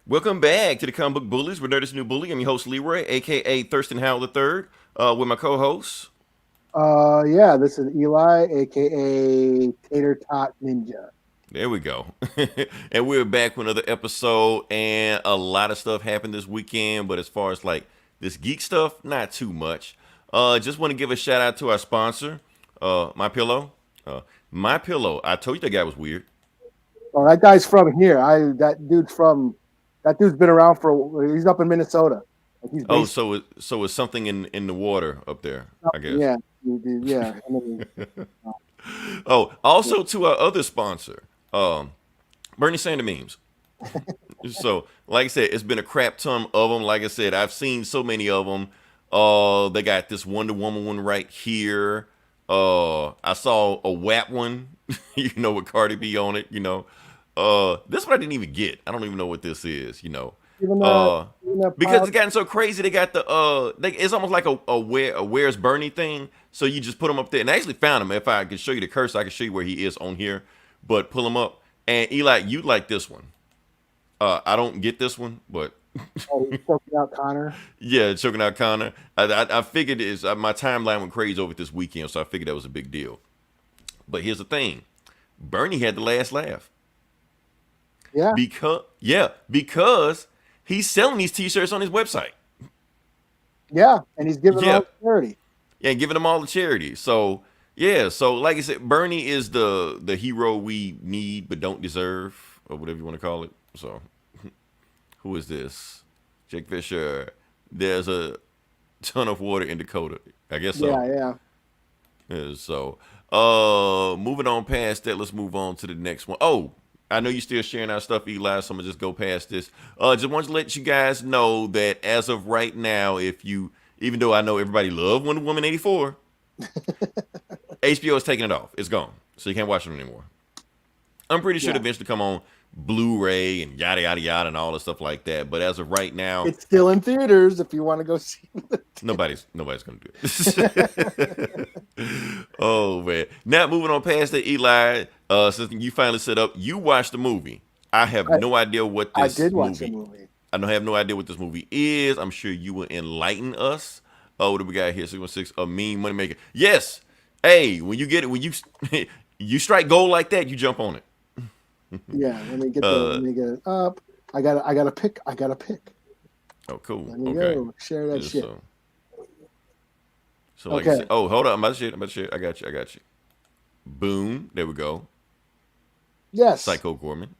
Welcome back to the Comic Book Bullies. We're Nerdist New Bully. I'm your host Leroy, aka Thurston Howell III, with my co-hosts. Yeah, this is Eli, aka Tater Tot Ninja. There we go. And we're back with another episode, and a lot of stuff happened this weekend. But as far as like this geek stuff, not too much. Just want to give a shout out to our sponsor, My Pillow. My Pillow. I told you that guy was weird. Oh, that guy's from here. That dude's been around he's up in Minnesota. Like he's Oh, based. so it's something in the water up there, I guess. Yeah, yeah. I mean, Oh, also to our other sponsor, Bernie Sanders memes. So, like I said, it's been a crap ton of them. Like I said, I've seen so many of them. They got this Wonder Woman one right here. I saw a WAP one, with Cardi B on it. This one I didn't even get. I don't even know what this is. even that, Uh, even that because pile. it's gotten so crazy. They got it's almost like a Where's Bernie thing. So you just put them up there, and I actually found him. If I could show you the cursor, I can show you where he is on here. But pull him up, and Eli, you like this one. I don't get this one, but Oh, he's choking out Connor. yeah, choking out Connor. I figured my timeline went crazy over this weekend, so I figured that was a big deal. But here's the thing: Bernie had the last laugh Yeah, because he's selling these T-shirts on his website. yeah, and he's giving Yeah, all charity. yeah, giving them all to charity. So yeah, so like I said, Bernie is the hero we need but don't deserve, or whatever you want to call it. So who is this? Jake Fisher. There's a ton of water in Dakota. I guess so. Yeah, yeah. Yeah, so moving on past that, let's move on to the next one. Oh, I know you're still sharing our stuff, Eli, so I'm gonna just go past this. Just want to let you guys know that as of right now, even though I know everybody loved Wonder Woman 84, HBO is taking it off. It's gone. So you can't watch it anymore. I'm pretty sure Yeah. it'll eventually come on Blu-ray and yada yada yada and all the stuff like that. But as of right now, It's still in theaters if you want to go see it. nobody's gonna do it. Oh man. Now moving on past that, Eli, since you finally set up, you watched the movie. I have I, no idea what I this did watch the movie. movie. I don't have no idea what this movie is. I'm sure you will enlighten us. Oh, what do we got here? 616, a mean moneymaker. Yes. Hey, when you get it, when you you strike gold like that, you jump on it. Yeah, let Uh, me get it up. I got to pick. I got to pick. oh, cool. Let me Okay. go. Share that Yeah, shit. so like I Okay. said, oh, hold on. I'm about to share. I got you. Boom. There we go. Yes, Psycho Gorman.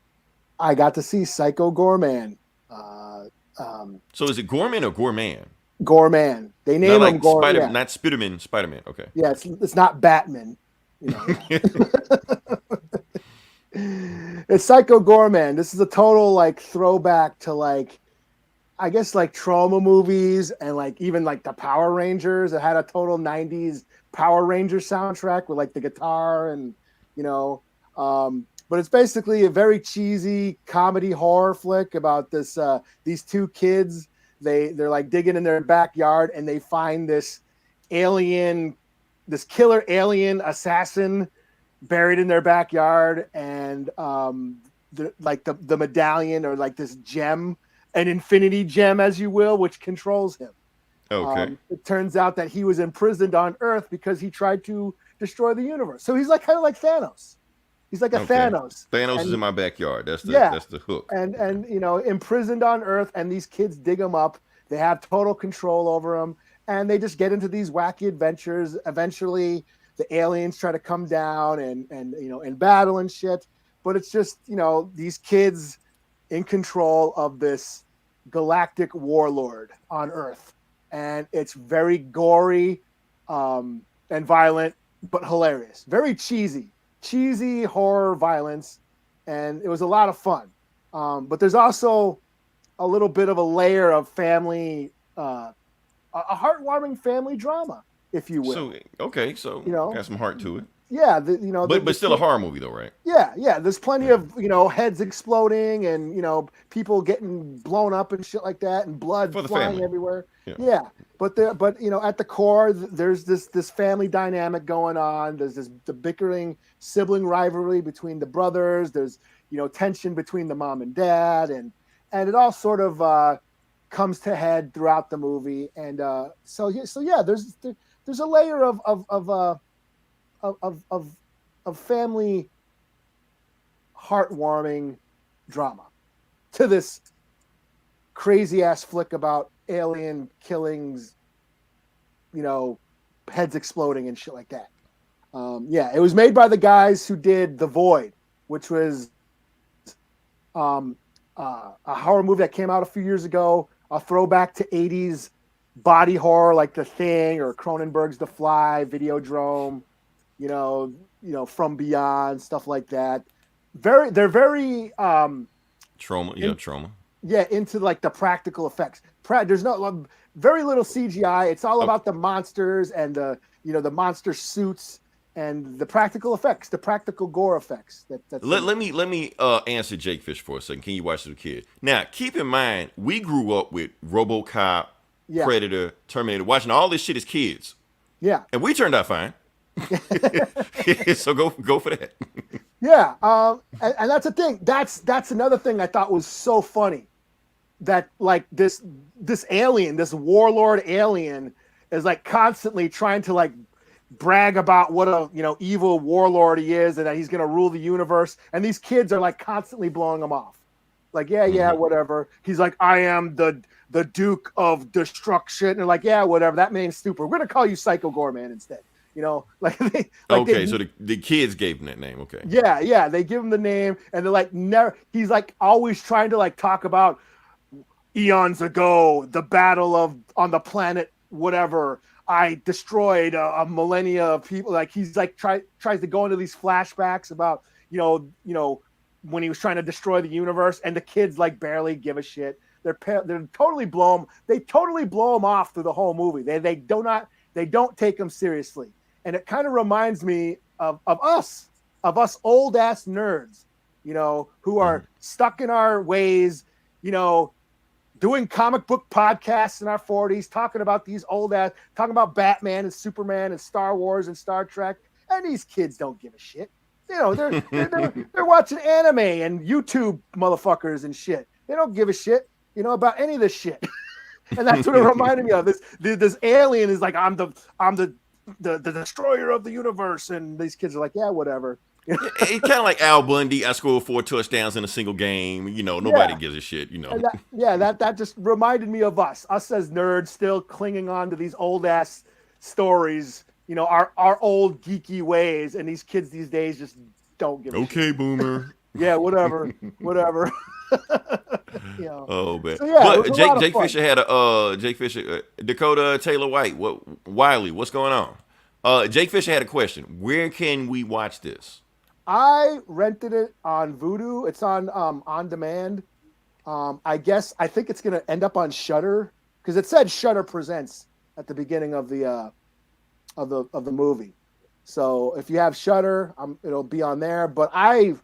I got to see Psycho Goreman. Uh, um, So is it Gorman or Gorman? Goreman. They Not name him like Gore. Spider, Yeah, not Spiderman. Spider-Man. Okay. yeah. It's not Batman. You know. It's Psycho Goreman. This is a total like throwback to like I guess like trauma movies and like even like the Power Rangers. It had a total '90s Power Ranger soundtrack with like the guitar and you know. But it's basically a very cheesy comedy horror flick about these two kids. They're like digging in their backyard and they find alien, this killer alien assassin buried in their backyard, and the medallion or like this gem, an infinity gem, as you will, which controls him. Okay. It turns out that he was imprisoned on Earth because he tried to destroy the universe. So he's like kind of like Thanos. He's like a Okay. Thanos, Thanos is in and my backyard. That's the yeah, that's the hook. and imprisoned on Earth, and these kids dig him up. They have total control over him, and they just get into these wacky adventures. Eventually, the aliens try to come down and battle and shit. But it's just these kids in control of this galactic warlord on Earth, and it's very gory and violent, but hilarious. Very cheesy horror violence, and it was a lot of fun. But there's also a little bit of a layer of family, a heartwarming family drama, if you will. So okay, so You know, got some heart to it, yeah, but still a horror movie though, right? yeah. There's plenty Yeah. of heads exploding and people getting blown up and shit like that, and blood For the flying family. everywhere. Yeah. Yeah, but at the core, there's this family dynamic going on. There's the bickering sibling rivalry between the brothers. There's tension between the mom and dad, and it all sort of comes to head throughout the movie. And so there's a layer of family heartwarming drama to this crazy ass flick about alien killings, heads exploding and shit like that. It was made by the guys who did The Void, which was a horror movie that came out a few years ago, a throwback to 80s body horror like The Thing or Cronenberg's The Fly, Videodrome, From Beyond, stuff like that. They're very trauma. Trauma. Yeah, into like the practical effects. There's very little CGI. It's all about the monsters and the monster suits and the practical effects, the practical gore effects. Let me answer Jake Fish for a second. Can you watch the kid? Now, keep in mind, we grew up with RoboCop, Predator, Terminator, watching all this shit as kids. Yeah, and we turned out fine. So go for that. Yeah, and that's the thing. That's another thing I thought was so funny. That like this alien, this warlord alien, is like constantly trying to like brag about what a evil warlord he is and that he's gonna rule the universe. And these kids are like constantly blowing him off. Like, whatever. He's like, I am the Duke of Destruction. And they're like, yeah, whatever. That man's stupid. We're gonna call you Psycho Goreman instead. So the kids gave him that name. Okay. Yeah, they give him the name, and they're like, never. He's like always trying to like talk about eons ago, the battle on the planet, whatever. I destroyed a millennia of people. Like he's like tries to go into these flashbacks about when he was trying to destroy the universe, and the kids like barely give a shit. They're totally they totally blow him off through the whole movie. They don't take him seriously. And it kind of reminds me of us old ass nerds, who are stuck in our ways, doing comic book podcasts in our 40s, talking about talking about Batman and Superman and Star Wars and Star Trek. And these kids don't give a shit. They're watching anime and YouTube motherfuckers and shit. They don't give a shit, about any of this shit. And that's what it reminded me of. This alien is like, I'm the destroyer of the universe, and these kids are like, yeah, whatever. It's kind of like Al Bundy. I scored 4 touchdowns in a single game. Nobody gives a shit. That just reminded me of us as nerds, still clinging on to these old ass stories. Our old geeky ways, and these kids these days just don't give a shit. Okay, boomer. Yeah, whatever. Oh man. So, yeah, but Jake Fisher had Dakota Taylor White. Wiley, what's going on? Jake Fisher had a question. Where can we watch this? I rented it on Vudu. It's on demand. I think it's gonna end up on Shudder because it said Shudder Presents at the beginning of the movie. So if you have Shudder, it'll be on there. But I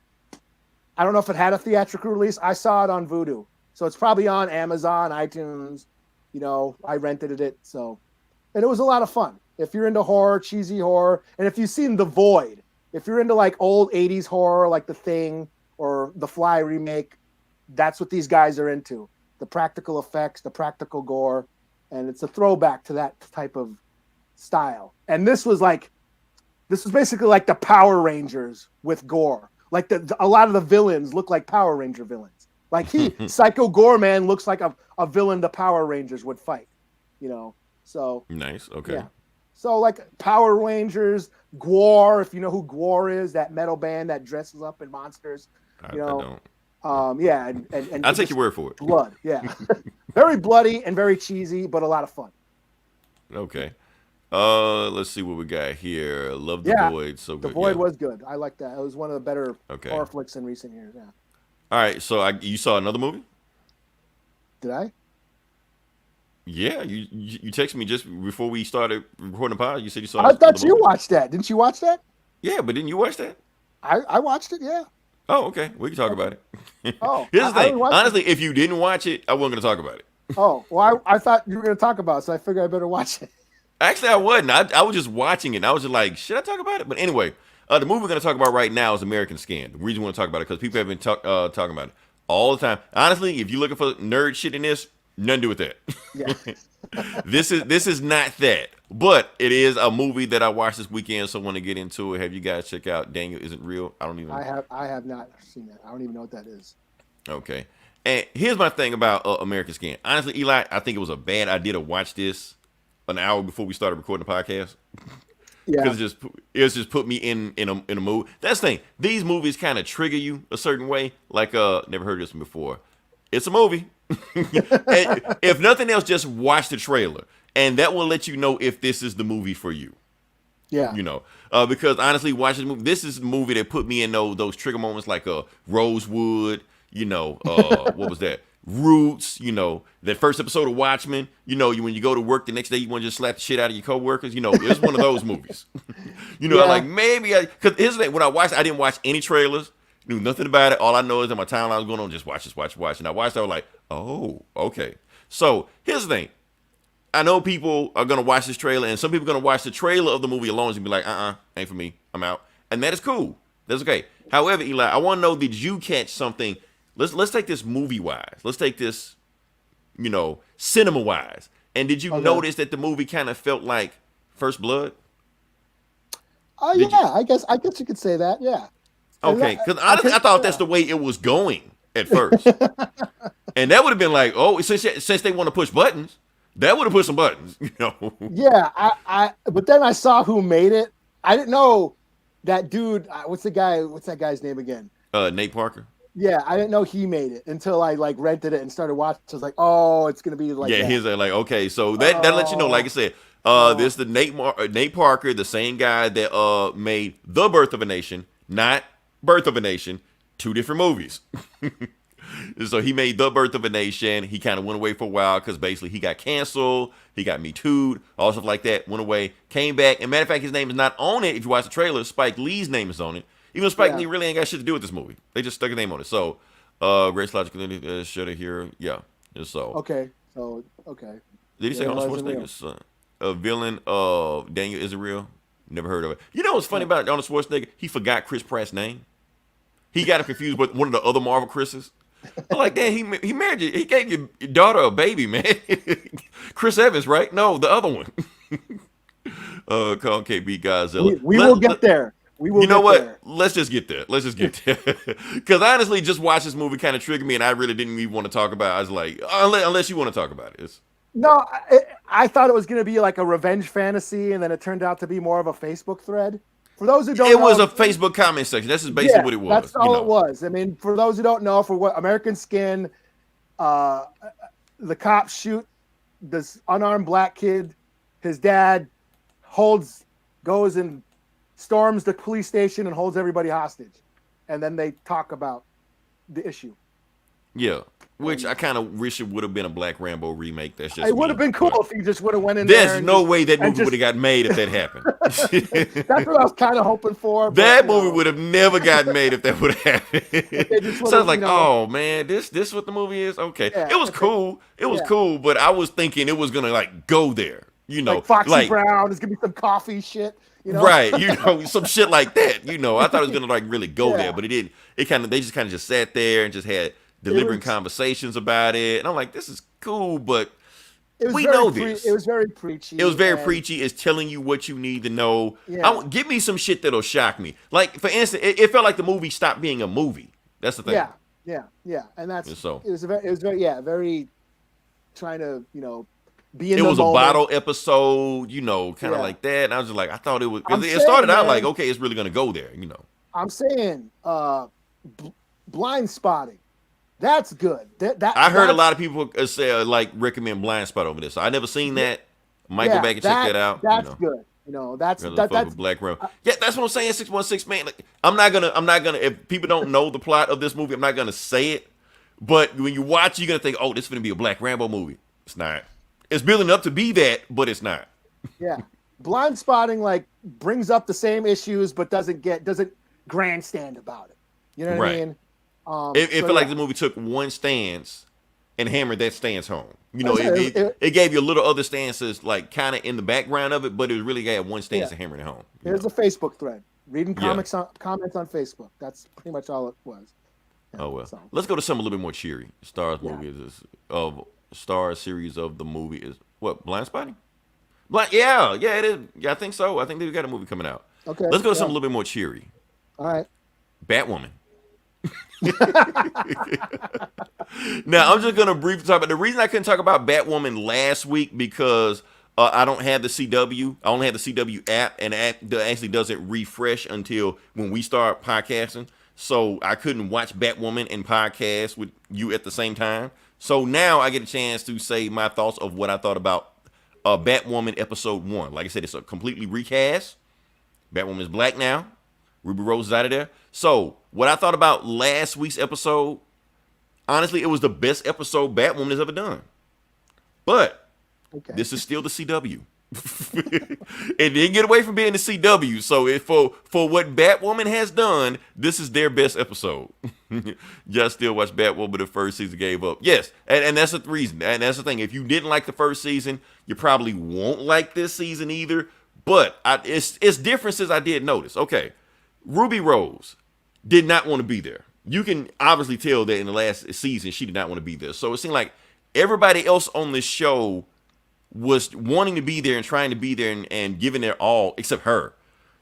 don't know if it had a theatrical release. I saw it on Vudu. So it's probably on Amazon, iTunes. I rented it. And it was a lot of fun. If you're into horror, cheesy horror, and if you've seen The Void, if you're into like old 80s horror, like The Thing or The Fly remake, that's what these guys are into. The practical effects, the practical gore. And it's a throwback to that type of style. And this was basically like the Power Rangers with gore. Like a lot of the villains look like Power Ranger villains. Like Psycho Goreman looks like a villain the Power Rangers would fight. So nice. Okay. Yeah. So like Power Rangers, Gwar, if you know who Gwar is, that metal band that dresses up in monsters. I don't. Yeah, and I'll take your word for it. Blood. Yeah. Very bloody and very cheesy, but a lot of fun. Okay. Let's see what we got here. Love The Void. So good. The Void was good. I like that. It was one of the better horror flicks in recent years. Yeah. All right. So you saw another movie? Did I? Yeah. You texted me just before we started recording the pod. You said you saw. I thought you watched that. Didn't you watch that? Yeah, but didn't you watch that? I watched it. Yeah. Oh, okay. We can talk about it. Oh, here's the thing. Honestly, if you didn't watch it, I wasn't going to talk about it. Oh, well, I thought you were going to talk about it, so I figured I better watch it. Actually, I wasn't. I was just watching it. And I was just like, should I talk about it? But anyway, the movie we're going to talk about right now is American Skin. The reason we want to talk about it because people have been talking about it. all the time. Honestly, if you're looking for nerd shit in this, nothing to do with that. Yeah. This is not that, but it is a movie that I watched this weekend. So I want to get into it. Have you guys check out Daniel Isn't Real? I don't even. I have not seen that. I don't even know what that is. Okay. And here's my thing about American Skin. Honestly, Eli, I think it was a bad idea to watch this an hour before we started recording the podcast. Yeah. Because it's just put me in a mood. That's the thing. These movies kind of trigger you a certain way. Like never heard this one before. It's a movie. And if nothing else, just watch the trailer, and that will let you know if this is the movie for you. Yeah. Because honestly, watching the movie, this is the movie that put me in those trigger moments, like Rosewood. What was that? Roots. That first episode of Watchmen. When you go to work the next day, you want to just slap the shit out of your coworkers. It's one of those movies. Yeah. I like maybe because here's the thing. When I watched, I didn't watch any trailers. Knew nothing about it. All I know is that my timeline was going on. Just watch. And I watched. I was like, oh, okay. So here's the thing. I know people are gonna watch this trailer, and some people are gonna watch the trailer of the movie alone and be like, ain't for me. I'm out. And that is cool. That's okay. However, Eli, I want to know, did you catch something? Let's take this movie wise. Let's take this, cinema wise. And did you notice that the movie kind of felt like First Blood? Oh yeah, I guess you could say that. Yeah. Okay, because honestly, I thought that's the way it was going at first, and that would have been like, oh, since they want to push buttons, that would have pushed some buttons, Yeah, but then I saw who made it. I didn't know that dude. What's that guy's name again? Nate Parker. Yeah, I didn't know he made it until I rented it and started watching. I was like, oh, it's gonna be like. Yeah, that. he's like, okay, so that lets you know, like I said, this is the Nate Parker, the same guy that made The Birth of a Nation, not Birth of a Nation, two different movies. So he made The Birth of a Nation. He kind of went away for a while because basically he got canceled. He got Me Too'd, all stuff like that. Went away, came back. And matter of fact, his name is not on it. If you watch the trailer, Spike Lee's name is on it. Even though Spike Lee really ain't got shit to do with this movie. They just stuck a name on it. So, Grace Logical should have here. Yeah. So. Okay. So, okay. Did he say Arnold Schwarzenegger's son? A villain of Daniel Isn't Real? Never heard of it. You know what's funny about Arnold Schwarzenegger? He forgot Chris Pratt's name. He got him confused with one of the other Marvel Chris's. I'm like, damn, he married you. He gave your daughter a baby, man. Chris Evans, right? No, the other one. Call KB Godzilla. We will get there. We will. You know what? There. Let's just get there. Because honestly, just watch this movie kind of triggered me, and I really didn't even want to talk about it. I was like, unless you want to talk about it. No, I thought it was going to be like a revenge fantasy, and then it turned out to be more of a Facebook thread. For those who don't know, it was a Facebook comment section. That's just basically what it was. That's all it was. I mean, for those who don't know, for what American Skin, the cops shoot this unarmed black kid. His dad goes and storms the police station and holds everybody hostage. And then they talk about the issue. Yeah. Which I kind of wish it would have been a Black Rambo remake. That's just it would have been cool if he just would have went in there. There's no way that movie would have got made if that happened. That's what I was kind of hoping for. That movie would have never gotten made if that would have happened. So I was like, oh man, this what the movie is? Okay. Yeah, it was cool. It was cool, but I was thinking it was gonna go there. Like Foxy Brown, there's gonna be some coffee shit. Right, some shit like that. I thought it was gonna really go there, but it didn't. They just kind of sat there and just had delivering conversations about it, and I'm like, this is cool, but we know this. It was very preachy. It was very preachy. It's telling you what you need to know. Yeah. Give me some shit that'll shock me. Like, for instance, it felt like the movie stopped being a movie. That's the thing. Yeah, and that's so. It was very trying to be in. It was a bottle episode, kind of like that. And I was just like, I thought it was. It started out like, okay, it's really gonna go there, I'm saying, blind spotting. That's good. I heard a lot of people say recommend Blind Spot over this. So I never seen that. Might go back and check that out. That's good. That's Black Rambo. Yeah, that's what I'm saying. 616 man. Like, I'm not gonna. If people don't know the plot of this movie, I'm not gonna say it. But when you watch, you're gonna think, oh, this is gonna be a Black Rambo movie. It's not. It's building up to be that, but it's not. Yeah, Blind Spotting brings up the same issues, but doesn't grandstand about it. You know what I mean? It felt like the movie took one stance and hammered that stance home. It gave you a little other stances, kind of in the background of it, but it really got one stance and hammered it home. Here's a Facebook thread. Reading comments on Facebook. That's pretty much all it was. Oh well. So Let's go to something a little bit more cheery. Stars yeah. movie is of Star series of the movie is what? Blind Spotting? Blind yeah, yeah, it is. Yeah, I think so. I think they've got a movie coming out. Okay. Let's go to Yeah. something a little bit more cheery. All right. Batwoman. Now I'm just gonna briefly talk about the reason I couldn't talk about Batwoman last week because I don't have the CW. I only have the CW app, and the app actually doesn't refresh until when we start podcasting. So I couldn't watch Batwoman and podcast with you at the same time. So now I get a chance to say my thoughts of what I thought about Batwoman episode 1. Like I said, it's a completely recast. Batwoman is black now. Ruby Rose is out of there. So what I thought about last week's episode, honestly, it was the best episode Batwoman has ever done. But Okay. this is still the CW. It didn't get away from being the CW. So for what Batwoman has done, this is their best episode. Just still watch Batwoman the first season gave up. Yes, and that's the reason. And that's the thing. If you didn't like the first season, you probably won't like this season either. But it's differences I did notice. Okay, Ruby Rose did not want to be there. You can obviously tell that in the last season she did not want to be there. So it seemed like everybody else on this show was wanting to be there and trying to be there and giving their all except her.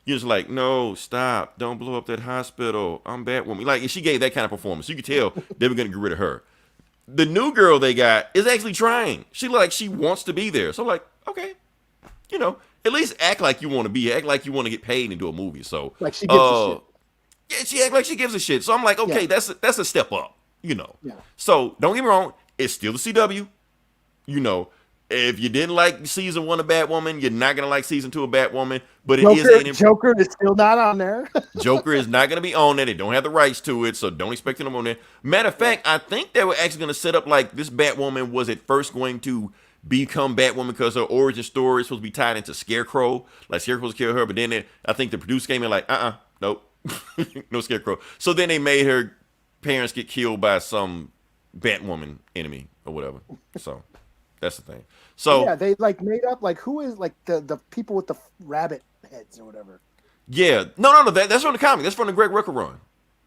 You're just like, no, stop. Don't blow up that hospital. I'm Batwoman. Like, she gave that kind of performance. You could tell they were going to get rid of her. The new girl they got is actually trying. She wants to be there. So I'm like, okay, at least act like you want to be here. Act like you want to get paid and do a movie. So Like she gives a shit. yeah, she act like she gives a shit. So I'm like, okay, Yeah. that's a step up. Yeah. So don't get me wrong, it's still the CW. If you didn't like season 1 of Batwoman, you're not gonna like season 2 of Batwoman. But it is Joker is still not on there. Joker is not gonna be on it. They don't have the rights to it, so don't expect them on there. Matter of fact, I think they were actually gonna set up like this Batwoman was at first going to become Batwoman because her origin story is supposed to be tied into Scarecrow. Like Scarecrow's killed her, but then I think the producer came in like, nope, no Scarecrow. So then they made her parents get killed by some Batwoman enemy or whatever. So that's the thing. So yeah, they like made up like who is like the people with the rabbit heads or whatever. yeah, no, that's from the comic. That's from the Greg Rucka run.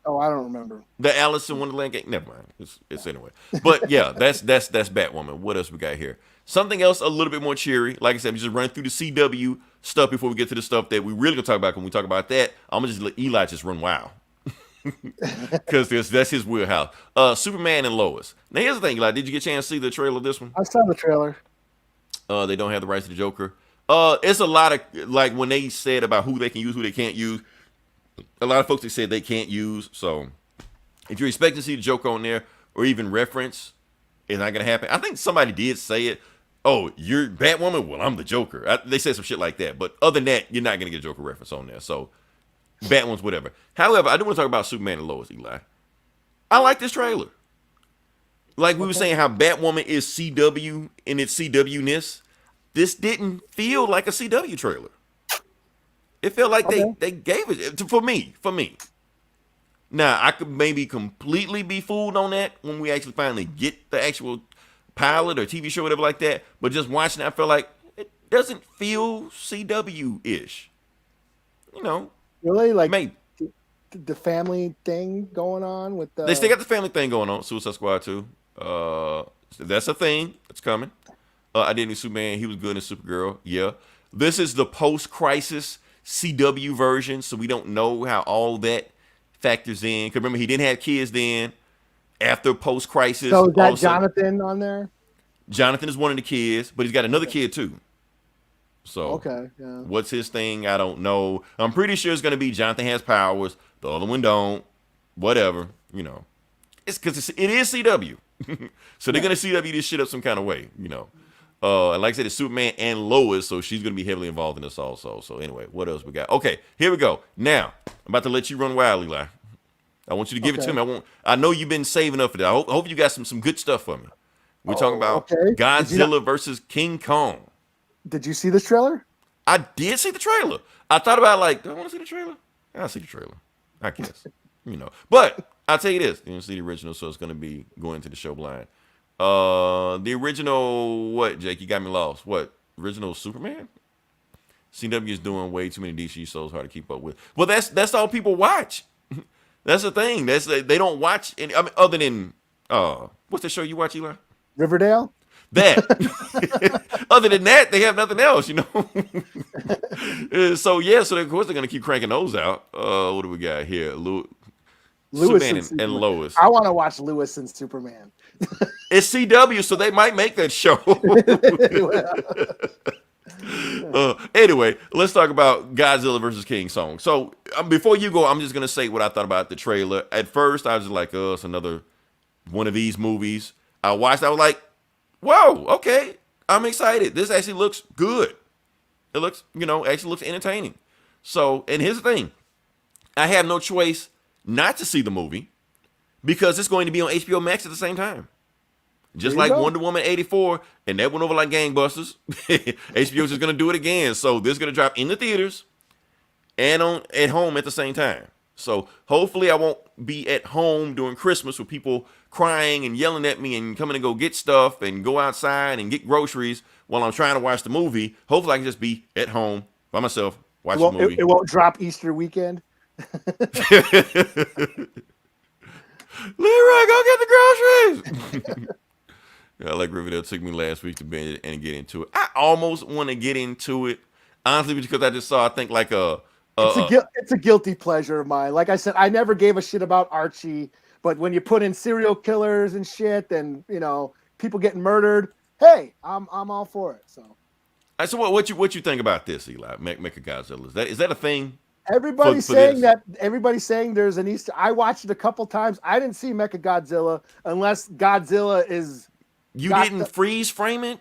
Oh, I don't remember. The Alice in Wonderland game. Never mind. It's anyway. But yeah, that's Batwoman. What else we got here? Something else a little bit more cheery. Like I said, we just run through the CW stuff before we get to the stuff that we really gonna talk about. When we talk about that, I'm gonna just let Eli just run wild. Because that's his wheelhouse. Superman and Lois. Now here's the thing, Eli. Did you get a chance to see the trailer of this one? I saw the trailer. They don't have the rights to the Joker. It's a lot of like when they said about who they can use, who they can't use. A lot of folks they said they can't use. So if you're expecting to see the Joker on there or even reference, it's not gonna happen. I think somebody did say it. Oh, you're Batwoman? Well, I'm the Joker. They said some shit like that. But other than that, you're not gonna get a Joker reference on there. So Batwoman's whatever. However, I do want to talk about Superman and Lois, Eli. I like this trailer. Like we were saying how Batwoman is CW in its CW-ness. This didn't feel like a CW trailer. It felt like they gave it for me. Now, I could maybe completely be fooled on that when we actually finally get the actual pilot or TV show, whatever like that. But just watching it, I feel like it doesn't feel CW-ish. Really, like Maybe. the family thing going on with the. They still got the family thing going on. Suicide Squad 2. That's a thing. It's coming. I did need Superman. He was good in Supergirl. Yeah. This is the post-crisis CW version, so we don't know how all that factors in. Because remember, he didn't have kids then. After post-crisis. So is that Jonathan on there? Jonathan is one of the kids, but he's got another kid too. So okay, yeah. What's his thing? I don't know. I'm pretty sure it's going to be Jonathan has powers. The other one don't. Whatever. It's because it is CW. So they're going to CW this shit up some kind of way, And like I said, it's Superman and Lois, so she's going to be heavily involved in this also. So anyway, what else we got? Okay, here we go. Now, I'm about to let you run wild, Eli. I want you to give it to me. I know you've been saving up for that. I hope you got some good stuff for me. We're talking about Godzilla versus King Kong. Did you see this trailer? I did see the trailer. I thought about do I want to see the trailer? I'll see the trailer. I guess. But I'll tell you this. You didn't see the original, so it's going to be going to the show blind. The original, what, Jake? You got me lost. What? Original Superman? CW is doing way too many DC shows, hard to keep up with. Well, that's all people watch. That's the thing. They don't watch any. I mean, other than what's the show you watch, Eli? Riverdale. That. Other than that, they have nothing else, you know. So yeah, so of course they're gonna keep cranking those out. What do we got here? Lewis Superman and and Lois. I want to watch Lewis and Superman. It's CW, so they might make that show. Anyway, let's talk about Godzilla versus King Song. So before you go, I'm just gonna say what I thought about the trailer. At first, I was just like, "Oh, it's another one of these movies." I watched. I was like, "Whoa, okay, I'm excited. This actually looks good. It looks, actually looks entertaining." So, and here's the thing: I have no choice not to see the movie because it's going to be on HBO Max at the same time. Just like Wonder Woman 84, and that went over like gangbusters. HBO's just gonna do it again. So this is gonna drop in the theaters and at home at the same time. So hopefully I won't be at home during Christmas with people crying and yelling at me and coming to go get stuff and go outside and get groceries while I'm trying to watch the movie. Hopefully I can just be at home by myself, watch the movie. It won't drop Easter weekend. Leroy, go get the groceries. Yeah, like Riverdale took me last week to binge and get into it. I almost want to get into it, honestly, because I just saw, I think, like it's a guilty pleasure of mine. Like I said, I never gave a shit about Archie, but when you put in serial killers and shit, and people getting murdered, hey, I'm all for it. So what you think about this, Eli? Mechagodzilla. Is that a thing? Everybody's saying there's an Easter. I watched it a couple times. I didn't see Mechagodzilla unless Godzilla is. You didn't freeze frame it?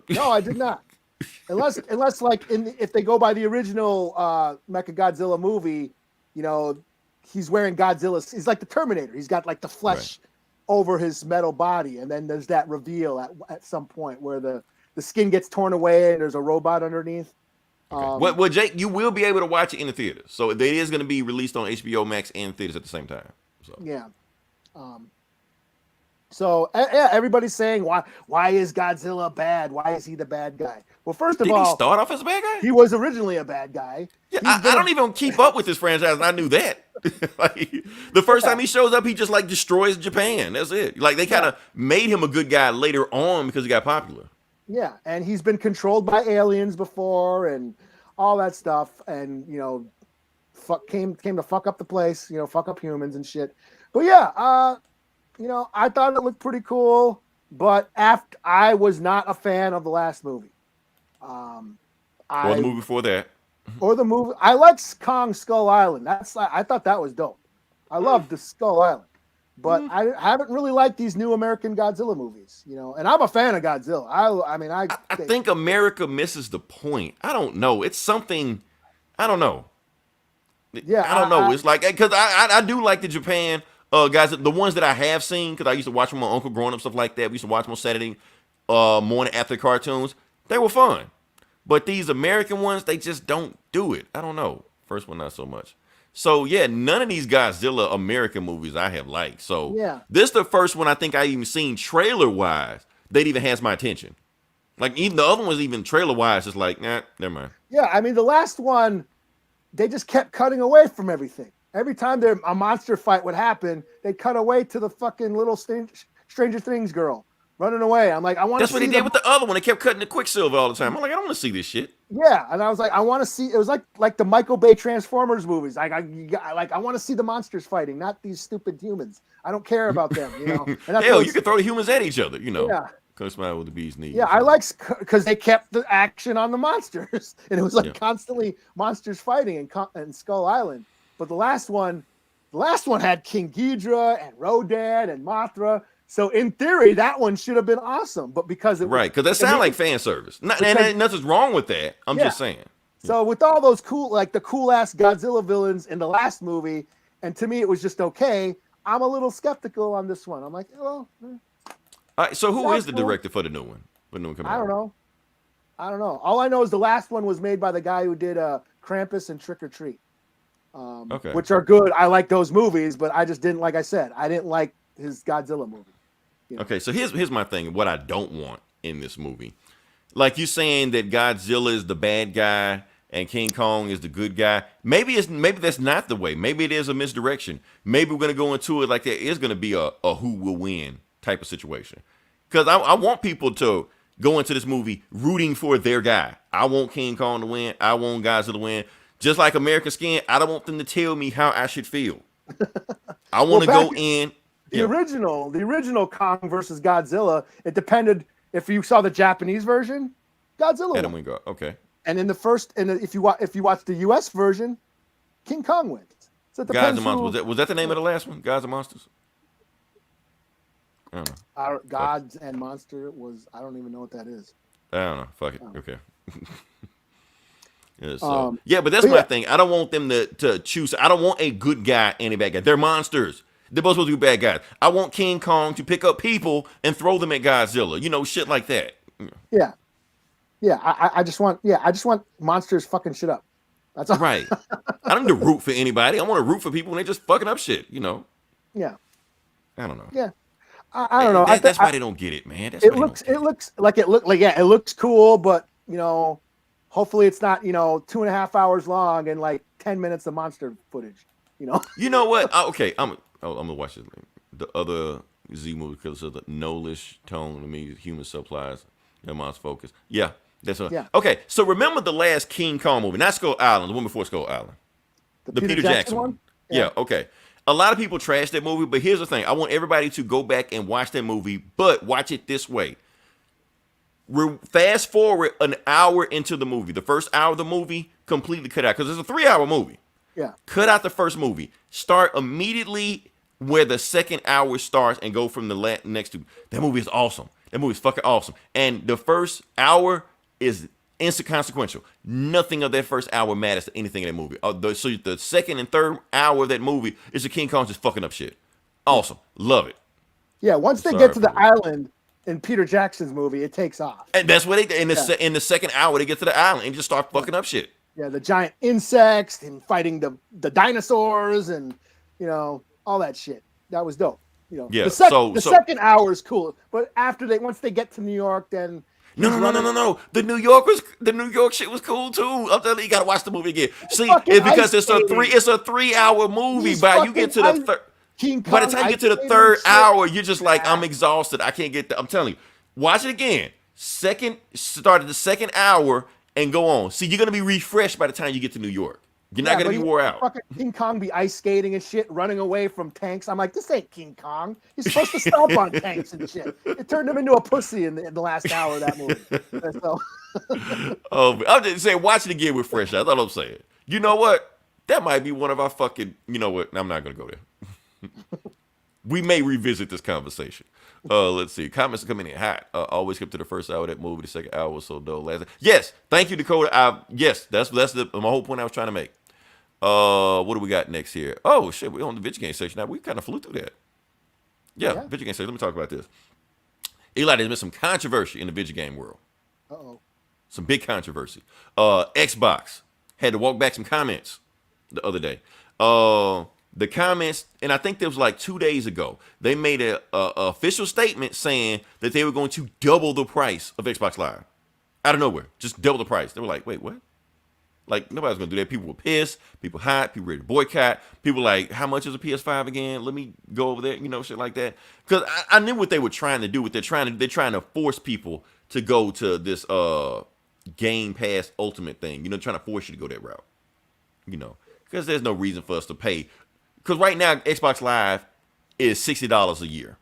No, I did not. Unless like if they go by the original Mechagodzilla movie, he's wearing Godzilla's. He's like the Terminator. He's got like the flesh over his metal body, and then there's that reveal at some point where the skin gets torn away and there's a robot underneath. Okay. Well, Jake, you will be able to watch it in the theaters, so it is going to be released on HBO Max and theaters at the same time. So. Yeah. So yeah, everybody's saying why is Godzilla bad? Why is he the bad guy? Well, first of all, did he start off as a bad guy? He was originally a bad guy. Yeah, I don't even keep up with this franchise, and I knew that. Like, the first time he shows up, he just like destroys Japan. That's it. Like they kind of made him a good guy later on because he got popular. Yeah, and he's been controlled by aliens before and all that stuff, and came to fuck up the place. Fuck up humans and shit. But yeah, I thought it looked pretty cool, but I was not a fan of the last movie. Or the movie before that. Or the movie. I like Kong Skull Island. I thought that was dope. I loved the Skull Island. But I haven't really liked these new American Godzilla movies, and I'm a fan of Godzilla. I think America misses the point. I don't know. It's something, I don't know. Yeah. I don't know. It's like, because I do like the Japan guys, the ones that I have seen, because I used to watch with my uncle growing up, stuff like that. We used to watch them on Saturday morning after cartoons. They were fun. But these American ones, they just don't do it. I don't know. First one, not so much. So, yeah, none of these Godzilla American movies I have liked. So, this is the first one I think I even seen trailer-wise that even has my attention. Like, even the other ones, even trailer-wise, just like, nah, never mind. Yeah, the last one, they just kept cutting away from everything. Every time a monster fight would happen, they'd cut away to the fucking little Stranger Things girl running away. I'm like, I want to see. That's what he did with the other one. They kept cutting the Quicksilver all the time. I'm like, I don't want to see this shit. Yeah, and I was like, I want to see. It was like the Michael Bay Transformers movies. I want to see the monsters fighting, not these stupid humans. I don't care about them, And hell, you can throw the humans at each other, Yeah. Come out with the bee's knees. Yeah, I like because they kept the action on the monsters, and it was like constantly monsters fighting in Skull Island. But the last one had King Ghidorah and Rodan and Mothra. So in theory, that one should have been awesome. But because because that sounds like fan service. And nothing's wrong with that. I'm just saying. So with all those the cool ass Godzilla villains in the last movie, and to me it was just okay. I'm a little skeptical on this one. I'm like, well. All right, so who is the director for the new one? I don't know. All I know is the last one was made by the guy who did Krampus and Trick or Treat. Which are good. I like those movies, but I just didn't, like I said, I didn't like his Godzilla movie. Okay, so here's my thing. What I don't want in this movie, like you saying that Godzilla is the bad guy and King Kong is the good guy. Maybe that's not the way. Maybe it is a misdirection. Maybe we're gonna go into it like there is gonna be a who will win type of situation. Because I want people to go into this movie rooting for their guy. I want King Kong to win. I want Godzilla to win. Just like American Skin, I don't want them to tell me how I should feel. I want to go in. The original Kong versus Godzilla, it depended if you saw the Japanese version, Godzilla Adam won. Wingard. Okay. And in the first, and if you watch the U.S. version, King Kong wins. So it Gods depends. and Monsters. Was that the name of the last one? Gods and Monsters. I don't know. Gods and Monster was, I don't even know what that is. I don't know. Fuck it. Okay. Yeah, so, but that's my thing. I don't want them to choose. I don't want a good guy and a bad guy. They're monsters. They're both supposed to be bad guys. I want King Kong to pick up people and throw them at Godzilla. You know, shit like that. Yeah. Yeah. I just want monsters fucking shit up. That's all. Right. I don't need to root for anybody. I want to root for people when they're just fucking up shit, you know? Yeah. I don't know. Yeah. I don't know. That's why they don't get it, man. It looks cool, but you know, hopefully it's not, 2.5 hours long and like 10 minutes of monster footage, you know? You know what? Okay, I'm gonna watch this. The other Z movie because of the no-lish tone to me, human supplies, and monster focus. Yeah, that's what. Yeah. Okay, so remember the last King Kong movie, not Skull Island, the one before Skull Island. The Peter Jackson one? Yeah, okay. A lot of people trash that movie, but here's the thing. I want everybody to go back and watch that movie, but watch it this way. Fast forward an hour into the movie. The first hour of the movie, completely cut out, because it's a 3-hour movie. Yeah. Cut out the first movie. Start immediately where the second hour starts and go from the next to. That movie is awesome. That movie is fucking awesome. And the first hour is inconsequential. Nothing of that first hour matters to anything in that movie. So the second and third hour of that movie is the King Kong just fucking up shit. Awesome. Love it. Yeah, once they get to the island in Peter Jackson's movie, it takes off. And that's what they in the second hour they get to the island and just start fucking up shit. Yeah, the giant insects and fighting the dinosaurs and all that shit. That was dope. Yeah. The second hour is cool, but once they get to New York, then No. The New York shit was cool too. I'm telling you, gotta watch the movie again. See, it's because it's a 3-hour movie. By the time you get to the third hour, you're just like, I'm exhausted. I can't get. I'm telling you, watch it again. Start at the second hour and go on. See, you're gonna be refreshed by the time you get to New York. You're not gonna be wore out. Fucking King Kong be ice skating and shit, running away from tanks. I'm like, this ain't King Kong. He's supposed to stomp on tanks and shit. It turned him into a pussy in the last hour of that movie. So. I'm just saying, watch it again with fresh eyes. That's all I'm saying. You know what? That might be one of our fucking. You know what? I'm not gonna go there. We may revisit this conversation. Let's see. Comments are coming in hot. Always kept to the first hour of that movie. The second hour was so dull. Yes, thank you, Dakota. Yes, that's my whole point I was trying to make. What do we got next here? Oh shit, we're on the video game section now. We kind of flew through that. Yeah, video game section. Let me talk about this. Eli, there's been some controversy in the video game world. Uh-oh. Some big controversy. Xbox had to walk back some comments the other day. The comments, and I think it was like 2 days ago, they made a official statement saying that they were going to double the price of Xbox Live. Out of nowhere, just double the price. They were like, wait, what? Like, nobody's going to do that. People were pissed. People hot. People ready to boycott. People like, how much is a PS5 again? Let me go over there, shit like that. Because I knew what they were trying to do. They're trying to force people to go to this Game Pass Ultimate thing. Trying to force you to go that route. Because there's no reason for us to pay. Because right now, Xbox Live is $60 a year.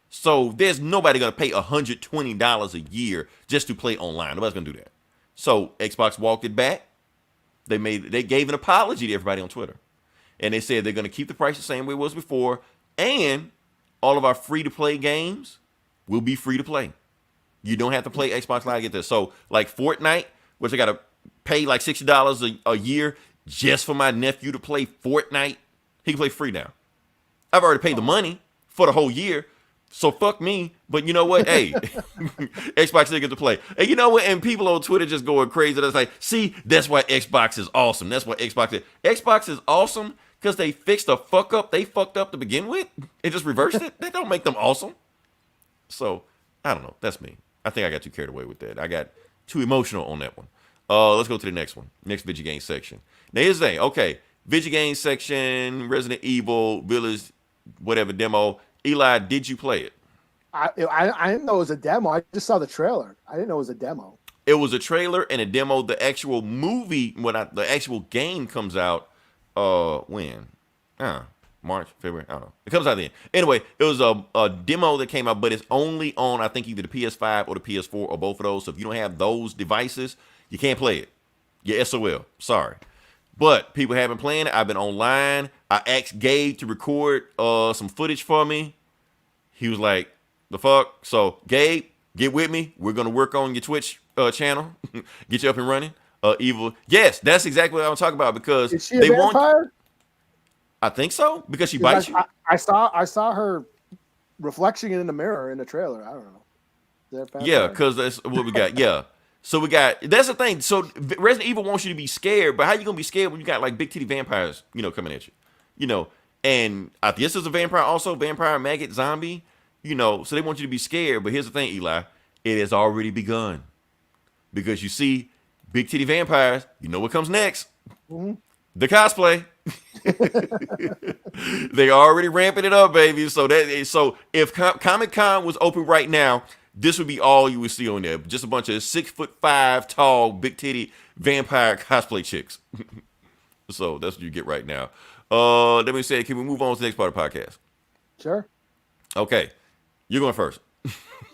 So there's nobody going to pay $120 a year just to play online. Nobody's going to do that. So Xbox walked it back. They gave an apology to everybody on Twitter. And they said they're going to keep the price the same way it was before. And all of our free-to-play games will be free to play. You don't have to play Xbox Live to get this. So like Fortnite, which I got to pay like $60 a year just for my nephew to play Fortnite. He can play free now. I've already paid the money for the whole year, so fuck me. But you know what? Hey, Xbox still get to play. And you know what? And people on Twitter just going crazy. That's like, see, that's why Xbox is awesome. That's why Xbox is awesome because they fixed the fuck up they fucked up to begin with and just reversed it. That don't make them awesome. So I don't know. That's me. I think I got too carried away with that. I got too emotional on that one. Let's go to the next one. Next video game section. Now here's the thing. Okay, video game section, Resident Evil, Village, whatever demo. Eli, did you play it? I didn't know it was a demo. I just saw the trailer. I didn't know it was a demo. It was a trailer and a demo. The actual movie, the actual game comes out, when? March, February, I don't know. It comes out then. Anyway, it was a demo that came out, but it's only on, I think, either the PS5 or the PS4 or both of those. So if you don't have those devices, you can't play it. You're SOL. Sorry. But people have been playing it. I've been online. I asked Gabe to record some footage for me. He was like, the fuck? So, Gabe, get with me. We're going to work on your Twitch channel. Get you up and running. Evil. Yes, that's exactly what I'm talking about, because is she a vampire? I think so, because she bites you. I saw her reflection in the mirror in the trailer. I don't know. Yeah, because that's what we got. Yeah. So we got, that's the thing. So Resident Evil wants you to be scared, but how you gonna be scared when you got like big titty vampires, coming at you, and I guess there's a vampire also, vampire, maggot, zombie, so they want you to be scared. But here's the thing, Eli, it has already begun, because you see big titty vampires. You know what comes next? Mm-hmm. The cosplay. They already ramping it up, baby. So if Comic-Con was open right now, this would be all you would see on there. Just a bunch of 6'5" tall, big titty vampire cosplay chicks. So that's what you get right now. Let me say, can we move on to the next part of the podcast? Sure. Okay. You're going first.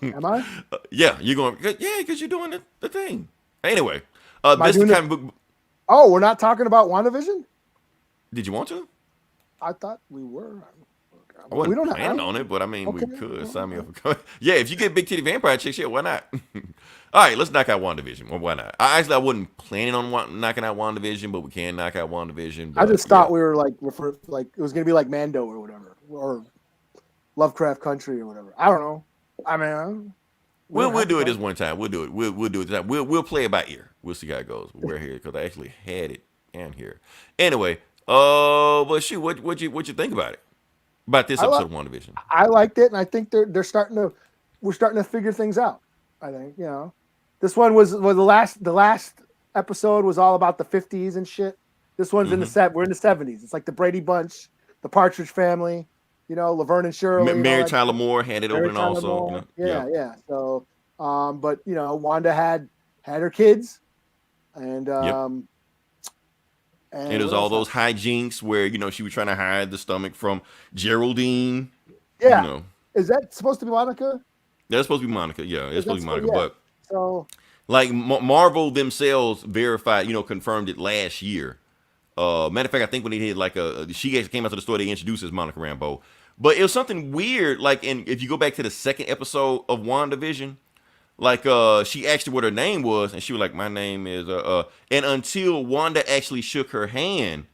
Am I? Yeah, you're going. Yeah, because you're doing the thing. Anyway, this is the kind of book. Oh, we're not talking about WandaVision? Did you want to? I thought we were. I wasn't planning on it, but I mean, okay. We could sign me up. Yeah, if you get big titty vampire chicks, yeah, why not? All right, let's knock out WandaVision. Well, why not? I wasn't planning on knocking out WandaVision, but we can knock out WandaVision. I just thought we were like it was gonna be like Mando or whatever, or Lovecraft Country or whatever. I don't know. I mean, we'll do it this one time. We'll do it. We'll do it this time. We'll play it by ear. We'll see how it goes. We're here because I actually had it in here. Anyway, but shoot, what'd you think about it? About this episode of WandaVision? I liked it, and I think we're starting to figure things out. I think this one was the last episode was all about the 50s and shit. This one's in the we're in the 70s. It's like the Brady Bunch, the Partridge Family, Laverne and Shirley. Mary Tyler Moore handed over, and also yeah. So, but Wanda had her kids, and And it was all those hijinks where, she was trying to hide the stomach from Geraldine. Yeah. Is that supposed to be Monica? That's supposed to be Monica. Yeah, it's supposed to be Monica. Yeah. But so, like Marvel themselves verified, confirmed it last year. Matter of fact, I think when they did she actually came out to the store, they introduced as Monica Rambeau. But it was something weird. If you go back to the second episode of WandaVision, she asked her what her name was, and she was like, my name is, and until Wanda actually shook her hand,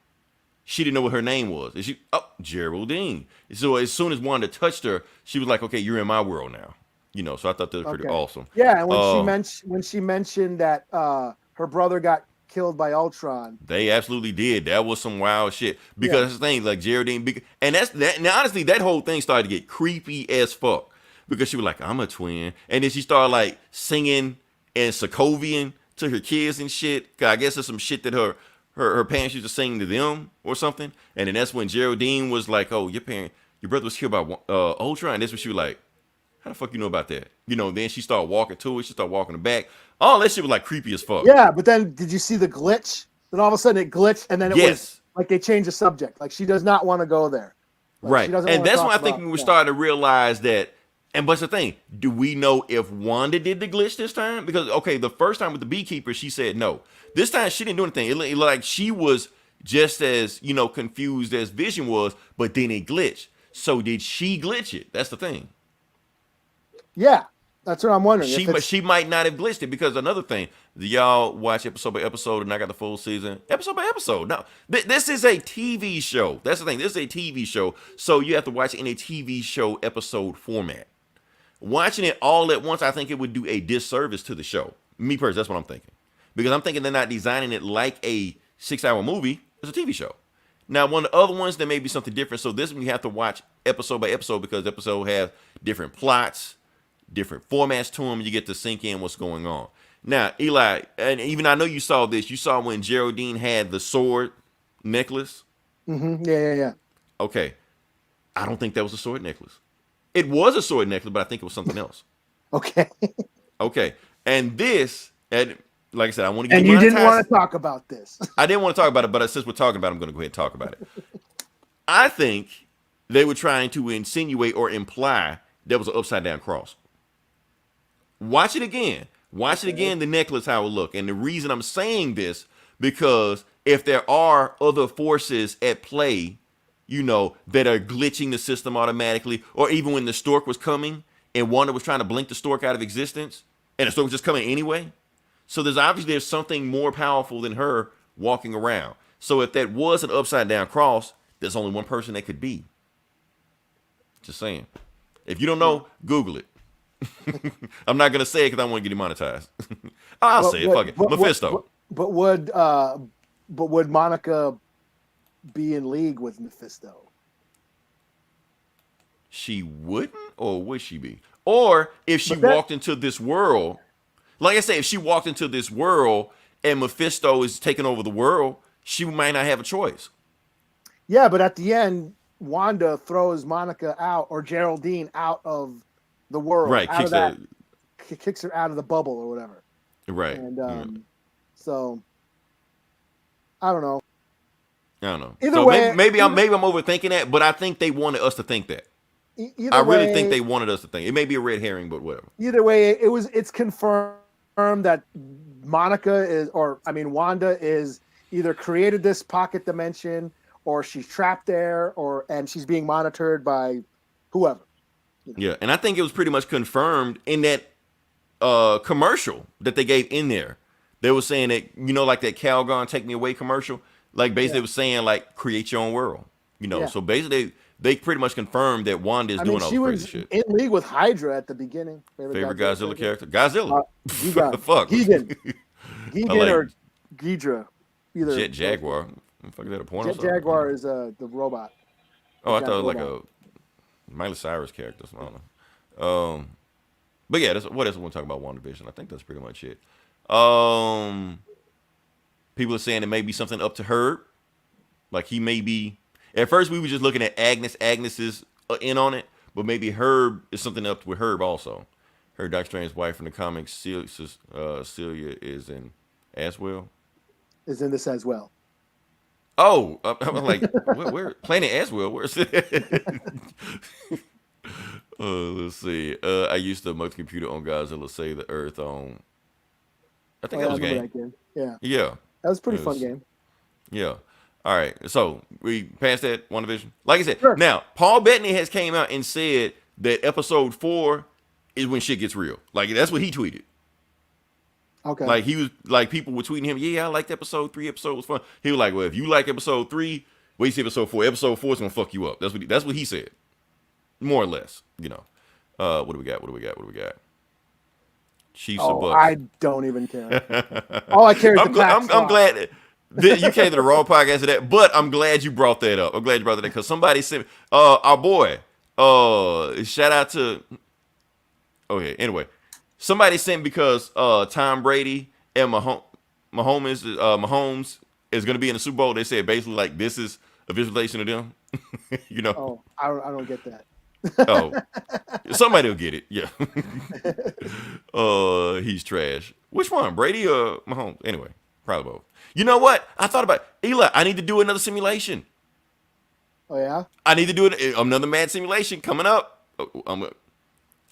she didn't know what her name was. And Geraldine. So as soon as Wanda touched her, she was like, okay, you're in my world now. So I thought that was pretty awesome. Yeah, and when she mentioned that her brother got killed by Ultron. They absolutely did. That was some wild shit. Because that's the thing, like Geraldine, and that's that. Now, honestly, that whole thing started to get creepy as fuck. Because she was like, I'm a twin. And then she started singing in Sokovian to her kids and shit. Cause I guess there's some shit that her parents used to sing to them or something. And then that's when Geraldine was like, oh, your brother was killed by Ultron. And that's when she was like, how the fuck you know about that? Then she started walking to it. She started walking back. All that shit was creepy as fuck. Yeah, but then did you see the glitch? Then all of a sudden it glitched and then it was they changed the subject. She does not want to go there. Right. And that's when I think we were starting to realize that. And but the thing, do we know if Wanda did the glitch this time? Because, okay, the first time with the beekeeper, she said no. This time, she didn't do anything. It looked like she was just as, confused as Vision was, but then it glitched. So did she glitch it? That's the thing. Yeah, that's what I'm wondering. She might not have glitched it, because another thing, do y'all watch episode by episode and I got the full season? Episode by episode. No, this is a TV show. That's the thing. This is a TV show. So you have to watch it in a TV show episode format. Watching it all at once, I think it would do a disservice to the show. Me personally, that's what I'm thinking. Because I'm thinking they're not designing it like a 6-hour movie. It's a TV show. Now, one of the other ones, there may be something different. So this one you have to watch episode by episode, because the episode has different plots, different formats to them. You get to sink in what's going on. Now, Eli, and even I know you saw this. You saw when Geraldine had the sword necklace. Mm-hmm. Yeah. Okay, I don't think that was a sword necklace. It was a sword necklace, but I think it was something else. Okay. Okay, and this, and like I said, I want to get And you didn't demonetized. want to talk about this. I didn't want to talk about it, but since we're talking about it, I'm going to go ahead and talk about it. I think they were trying to insinuate or imply there was an upside down cross. Watch it again. Watch it again, the necklace, how it look. And the reason I'm saying this, because if there are other forces at play, that are glitching the system automatically, or even when the stork was coming and Wanda was trying to blink the stork out of existence, and the stork was just coming anyway. So there's something more powerful than her walking around. So if that was an upside down cross, there's only one person that could be. Just saying. If you don't know, Google it. I'm not gonna say it because I want to get demonetized. I'll say it. Fuck it. Mephisto. But would Monica be in league with Mephisto? She wouldn't, or would she be? Or if she walked into this world, like I say, if she walked into this world and Mephisto is taking over the world, she might not have a choice. Yeah, but at the end, Wanda throws Monica out, or Geraldine out of the world. Right, kicks her out of the bubble or whatever. Right. And so I don't know. Either way, maybe I'm overthinking that, but I think they wanted us to think that. I really think they wanted us to think. It may be a red herring, but whatever. Either way, it's confirmed that Wanda is either created this pocket dimension, or she's trapped there, and she's being monitored by whoever. Yeah, and I think it was pretty much confirmed in that commercial that they gave in there. They were saying that, like that Calgon Take Me Away commercial, like basically it was saying like create your own world. So basically they pretty much confirmed that Wanda is doing all this crazy shit. In league with Hydra at the beginning. Favorite Godzilla character? Godzilla. Fuck. Gigan or Ghidra. Either Jet Jaguar. Fuck, is that a porn? Jet Jaguar is the robot. Oh, I thought it was like a Miley Cyrus character. So I don't know. But yeah, what else I want to talk about WandaVision? I think that's pretty much it. People are saying it may be something up to Herb. Like he may be. At first, we were just looking at Agnes. Agnes is in on it, but maybe Herb is something up with Herb also. Her Doctor Strange's wife in the comics, Celia, is in as well. Is in this as well. Oh, I'm like, where Planet Aswell? Where's it? Let's see. I used to mug the computer on Godzilla Save the Earth on. I think that was a game. Yeah. Yeah. That was a pretty fun game. Yeah. All right. So we passed that WandaVision. Like I said, sure. Now Paul Bettany has came out and said that episode 4 is when shit gets real. Like that's what he tweeted. Okay. Like he was like people were tweeting him, yeah, I liked episode 3. Episode was fun. He was like, well, if you like episode 3, wait till episode 4. Episode 4 is gonna fuck you up. That's what he said. More or less, What do we got? Chiefs or Bucks? I don't even care. All I care is I'm glad that you came to the wrong podcast of that, but I'm glad you brought that up. I'm glad you brought that up because somebody sent our boy. Shout out to. Okay, anyway, somebody sent because Tom Brady and Mahomes is going to be in the Super Bowl. They said basically like this is a visualization of them. Oh, I don't get that. Oh, somebody will get it. Yeah. He's trash. Which one, Brady or Mahomes? Anyway, probably both. You know what? I thought about Eli. I need to do another simulation. Oh yeah. I need to do another mad simulation coming up.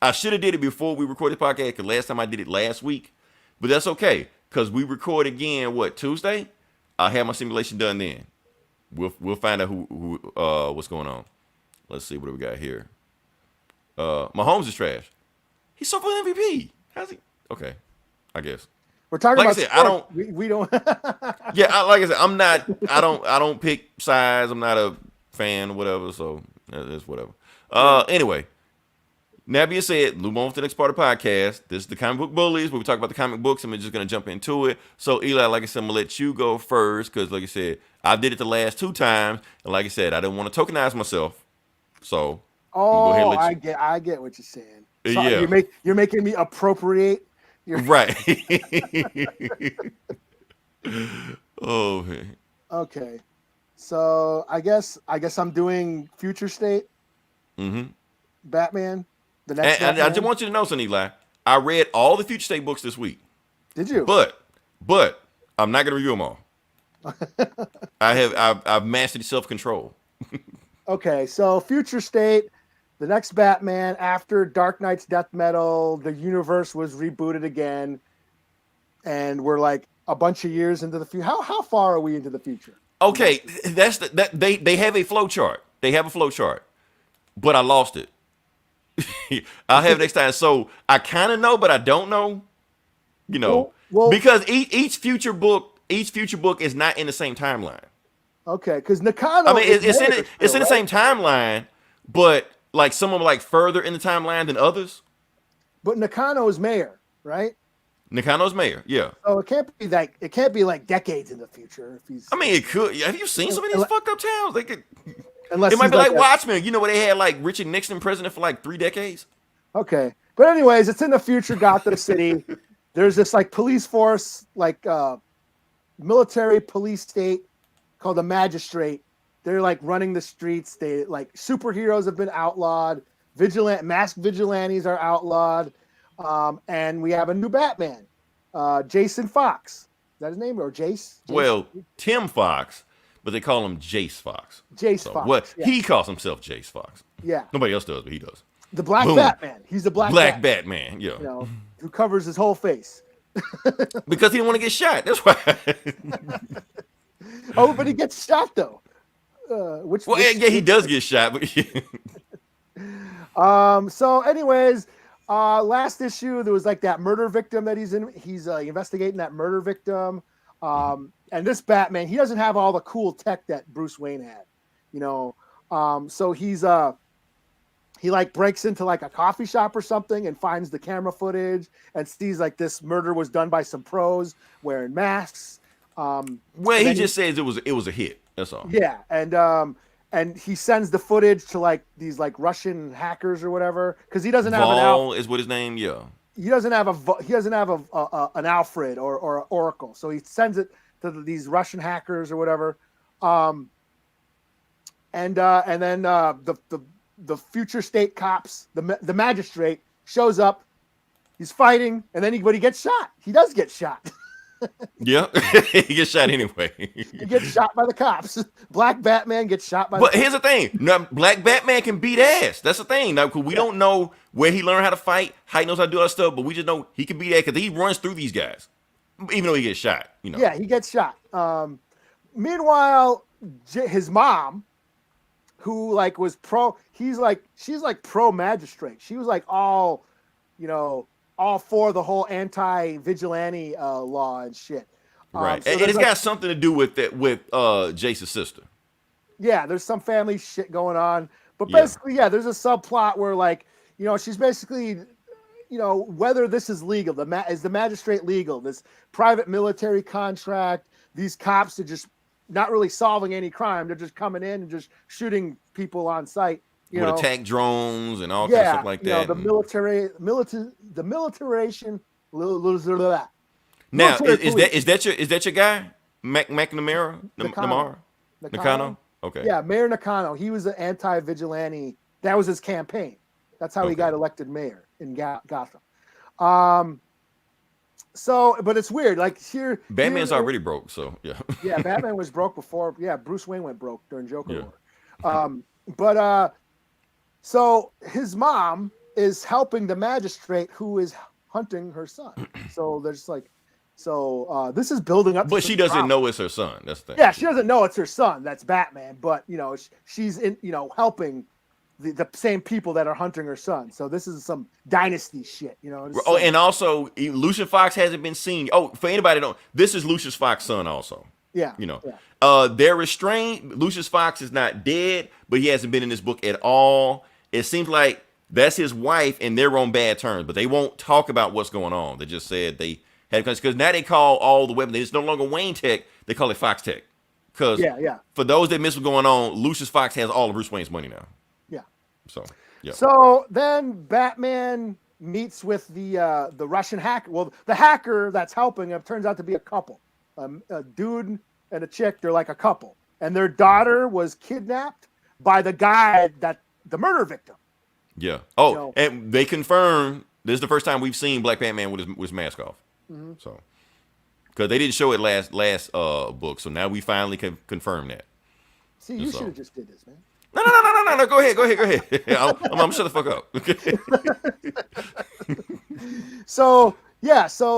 I should have did it before we recorded the podcast because last time I did it last week, but that's okay because we record again. What, Tuesday? I'll have my simulation done then. We'll find out who what's going on. Let's see what do we got here. Mahomes is trash. He's so full MVP. How's he? Okay, I guess. We're talking like about. I said, we don't. Yeah, like I said, I'm not. I don't pick sides. I'm not a fan or whatever. So it's whatever. Anyway, Nubia said, move on to the next part of the podcast. This is the Comic Book Bullies, where we talk about the comic books, and we're just gonna jump into it. So Eli, like I said, I'm gonna let you go first because, like I said, I did it the last 2 times, and like I said, I didn't want to tokenize myself. So I get what you're saying. So yeah, you're making me appropriate Right. Oh, man. Okay. So I guess I'm doing Future State Mm-hmm. Batman, the next And I just Batman. want you to know, something, Eli. I read all the Future State books this week, Did you? but I'm not gonna review them all. I've mastered self control. Okay, so Future State, the next Batman after Dark Knight's death metal, the universe was rebooted again, and we're like a bunch of years into the future. How far are we into the future? Okay, that they have a flow chart. They have a flow chart, but I lost it. I'll have it next time. So I kind of know, but I don't know. Well, Because each future book is not in the same timeline. okay, because I Nakano mean, is it's in mayor it's still, in the right? same timeline, but like some of them like further in the timeline than others. But Nakano is mayor, right? Nakano's mayor, yeah. So it can't be like decades in the future if he's I mean, it could. Have you seen some of these fucked up towns? They could. unless It might he's be like a, Watchmen. Where they had like Richard Nixon president for like 3 decades. okay. But anyways, it's in the future Gotham City. There's this like police force, like military police state called the Magistrate. They're like running the streets. They like superheroes have been outlawed. Masked vigilantes are outlawed. And we have a new Batman, Jason Fox. Is that his name or Jace? Well, Tim Fox, but they call him Jace Fox. Jace So Fox. what Yeah. he calls himself Jace Fox. Yeah. Nobody else does, but he does. The Black Boom. Batman. He's the Black Batman. Yeah. who covers his whole face. Because he didn't want to get shot. That's why. Oh, but he gets shot though. Yeah, he does get shot. But So, anyways, last issue there was like that murder victim that he's investigating that murder victim. And this Batman, he doesn't have all the cool tech that Bruce Wayne had, So he like breaks into like a coffee shop or something and finds the camera footage and sees like this murder was done by some pros wearing masks. he just says it was a hit. That's all. Yeah, and he sends the footage to like these like Russian hackers or whatever because he doesn't have Vol is what his name. Yeah. he doesn't have an Alfred or an Oracle, so he sends it to these Russian hackers or whatever. And then the future state cops, the magistrate shows up. He's fighting, and then he gets shot. He does get shot. Yeah, he gets shot anyway. He gets shot by the cops. Black Batman gets shot by. But here's the thing: now, Black Batman can beat ass. That's the thing. Now, because we don't know where he learned how to fight, how he knows how to do all that stuff, but we just know he can beat ass because he runs through these guys, even though he gets shot. Yeah, he gets shot. Meanwhile, his mom, who like was she's like pro magistrate. She was like all for the whole anti-vigilante law and shit. Right, So and it's got something to do with that with Jace's sister. Yeah, there's some family shit going on, but basically, there's a subplot where like she's basically whether this is legal. Is the magistrate legal? This private military contract. These cops are just not really solving any crime. They're just coming in and just shooting people on sight. With attack drones and all kinds of stuff like that. The militarization. Now, is that your guy, McNamara? Nakano? Okay. Yeah, Mayor Nakano. He was an anti-vigilante. That was his campaign. That's how he got elected mayor in Gotham. But it's weird. Like Batman's already broke, so yeah. Yeah, Batman was broke before. Yeah, Bruce Wayne went broke during Joker War. So his mom is helping the magistrate who is hunting her son. So there's like, this is building up. But she doesn't know it's her son. That's the thing. Yeah, she doesn't know it's her son. That's Batman. But she's helping the same people that are hunting her son. So this is some dynasty shit. And also Lucius Fox hasn't been seen. Oh, for anybody that don't, this is Lucius Fox's son also. Yeah. They're restrained. Lucius Fox is not dead, but he hasn't been in this book at all. It seems like that's his wife, and they're on bad terms, but they won't talk about what's going on. They just said they had, because now they call all the weapons. It's no longer Wayne Tech; they call it Fox Tech. Because for those that miss what's going on, Lucius Fox has all of Bruce Wayne's money now. Yeah. So yeah. So then Batman meets with the Russian hacker. Well, the hacker that's helping him turns out to be a couple, a dude and a chick. They're like a couple, and their daughter was kidnapped by the guy the murder victim. Yeah. Oh, and they confirm this is the first time we've seen Black Batman with his mask off. Mm-hmm. So, because they didn't show it last book, so now we finally can confirm that. See, you should have just did this, man. No. Go ahead. I'm shut the fuck up. Okay. So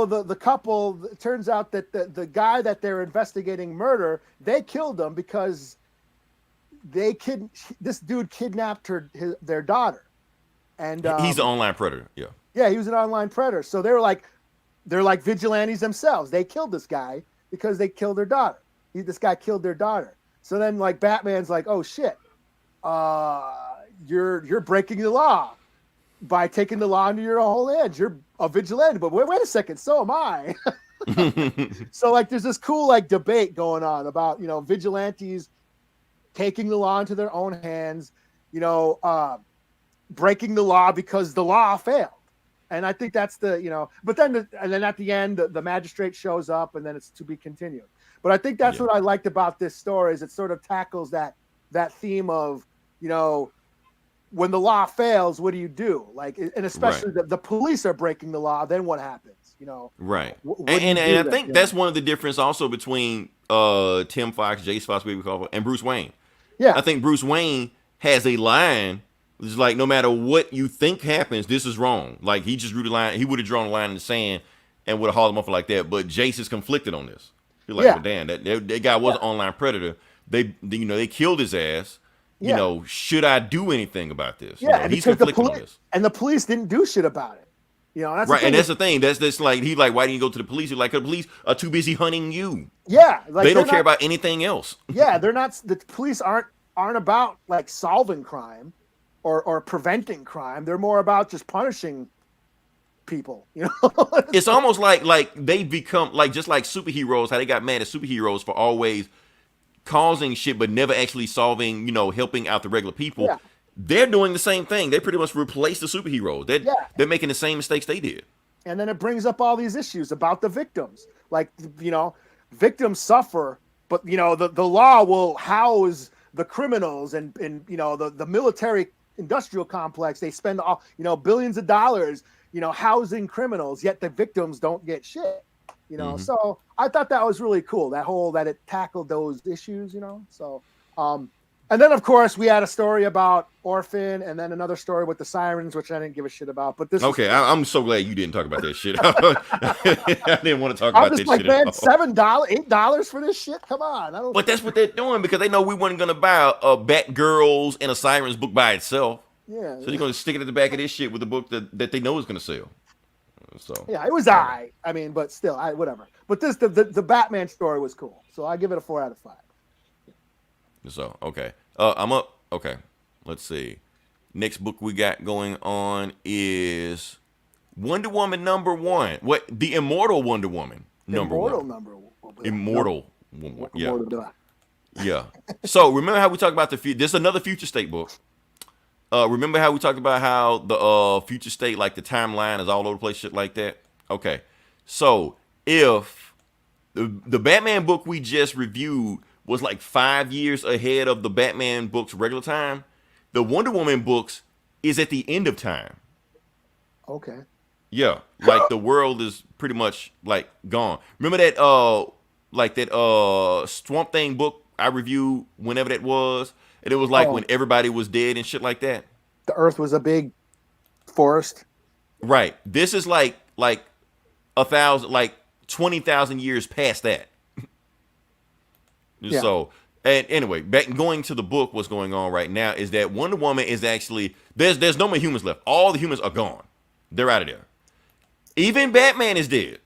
the couple, it turns out that the guy that they're investigating murder, they killed him because this dude kidnapped their daughter, and he's an online predator. Yeah, he was an online predator. So they're like vigilantes themselves. They killed this guy because they killed their daughter. This guy killed their daughter. So then like Batman's like, oh shit, you're breaking the law by taking the law into your whole edge. You're a vigilante, but wait a second, so am I. So like there's this cool like debate going on about, vigilantes taking the law into their own hands, breaking the law because the law failed. And I think that's but then at the end, the magistrate shows up and then it's to be continued. But I think that's what I liked about this story is it sort of tackles that theme of, when the law fails, what do you do? Like, and especially the police are breaking the law. Then what happens? Right. And I think that's one of the difference also between Tim Fox, Jace Fox, whatever we call him, and Bruce Wayne. Yeah. I think Bruce Wayne has a line. It's like, no matter what you think happens, this is wrong. Like, he just drew the line. He would have drawn a line in the sand and would have hauled him off like that. But Jace is conflicted on this. He's like, well, damn, that guy was an online predator. They killed his ass. Should I do anything about this? Yeah, he's conflicted on this. And the police didn't do shit about it. That's right. And that's the thing. That's like, he's like, why didn't you go to the police? He's like, the police are too busy hunting you. Yeah. Like, they don't care about anything else. Yeah, they're not. The police aren't about like solving crime or preventing crime. They're more about just punishing people. It's almost like they become like just like superheroes. How they got mad at superheroes for always causing shit, but never actually solving. Helping out the regular people. Yeah. They're doing the same thing. They pretty much replace the superheroes. They're making the same mistakes they did. And then it brings up all these issues about the victims. Like, victims suffer, but, the law will house the criminals and the military industrial complex. They spend all, billions of dollars, housing criminals, yet the victims don't get shit. So I thought that was really cool. That it tackled those issues, so, and then, of course, we had a story about Orphan, and then another story with the Sirens, which I didn't give a shit about. But this okay, I'm so glad you didn't talk about that shit. I didn't want to talk about this shit. Man, $7, $8 for this shit? Come on, But that's what they're doing because they know we weren't gonna buy a Batgirls and a Sirens book by itself. Yeah. So they're gonna stick it at the back of this shit with the book that they know is gonna sell. So yeah, it was but still, whatever. But the Batman story was cool, so I give it a 4 out of 5. So, okay. I'm up. Okay. Let's see. Next book we got going on is Wonder Woman #1. What? The Immortal Wonder Woman #1. Immortal Woman. Yeah. Yeah. So, remember how we talked about this is another Future State book. Remember how we talked about how the Future State, like the timeline is all over the place, shit like that? Okay. So, if the Batman book we just reviewed was like 5 years ahead of the Batman books regular time, the Wonder Woman books is at the end of time. Okay. Yeah, like the world is pretty much like gone. Remember that Swamp Thing book I reviewed whenever that was? And it was like when everybody was dead and shit like that. The Earth was a big forest. Right. This is like 20,000 years past that. Yeah. So, and anyway, going to the book, what's going on right now is that Wonder Woman is actually there's no more humans left. All the humans are gone. They're out of there. Even Batman is dead.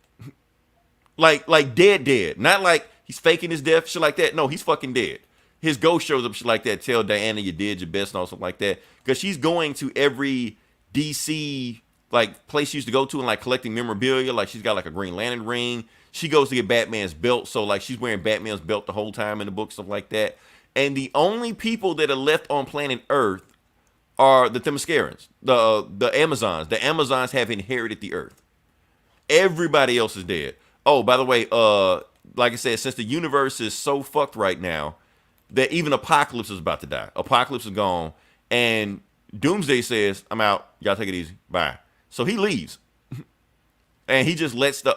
like dead. Not like he's faking his death, shit like that. No, he's fucking dead. His ghost shows up, shit like that. Tell Diana you did your best and all something like that. Because she's going to every DC like place she used to go to and like collecting memorabilia. Like she's got like a Green Lantern ring. She goes to get Batman's belt, so like she's wearing Batman's belt the whole time in the book, stuff like that. And the only people that are left on planet Earth are the Themyscirans, the Amazons. The Amazons have inherited the earth. Everybody else is dead. Oh, by the way, like I said, since the universe is so fucked right now, that even Apocalypse is about to die. Apocalypse is gone, and Doomsday says, "I'm out. Y'all take it easy. Bye." So he leaves, and he just lets the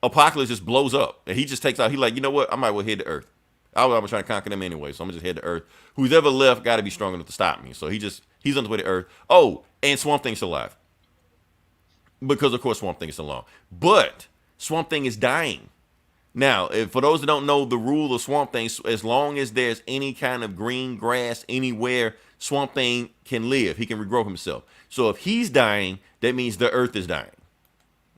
Apocalypse just blows up, and he just takes out. He like, you know what? I might well head to Earth. I was trying to conquer them anyway, so I'm gonna just head to Earth. Who's ever left got to be strong enough to stop me. So he's on his way to Earth. Oh, and Swamp Thing's still alive because of course Swamp Thing is still alive, but Swamp Thing is dying. Now, for those that don't know the rule of Swamp Thing, as long as there's any kind of green grass anywhere, Swamp Thing can live. He can regrow himself. So if he's dying, that means the Earth is dying.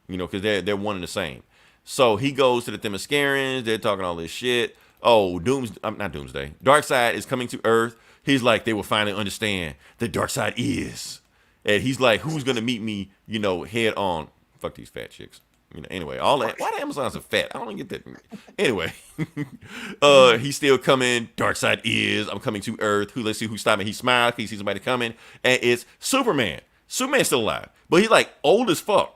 You know, because they're one and the same. So he goes to the Themyscirans. They're talking all this shit. Oh, not Doomsday. Darkseid is coming to Earth. He's like, they will finally understand that Darkseid is. And he's like, who's gonna meet me? You know, head on. Fuck these fat chicks. You know, anyway, all that. Why the Amazons are fat? I don't get that. Anyway, he's still coming. Darkseid is. I'm coming to Earth. Let's see who's stopping. He smiles. He sees somebody coming, and it's Superman. Superman's still alive, but he's like old as fuck,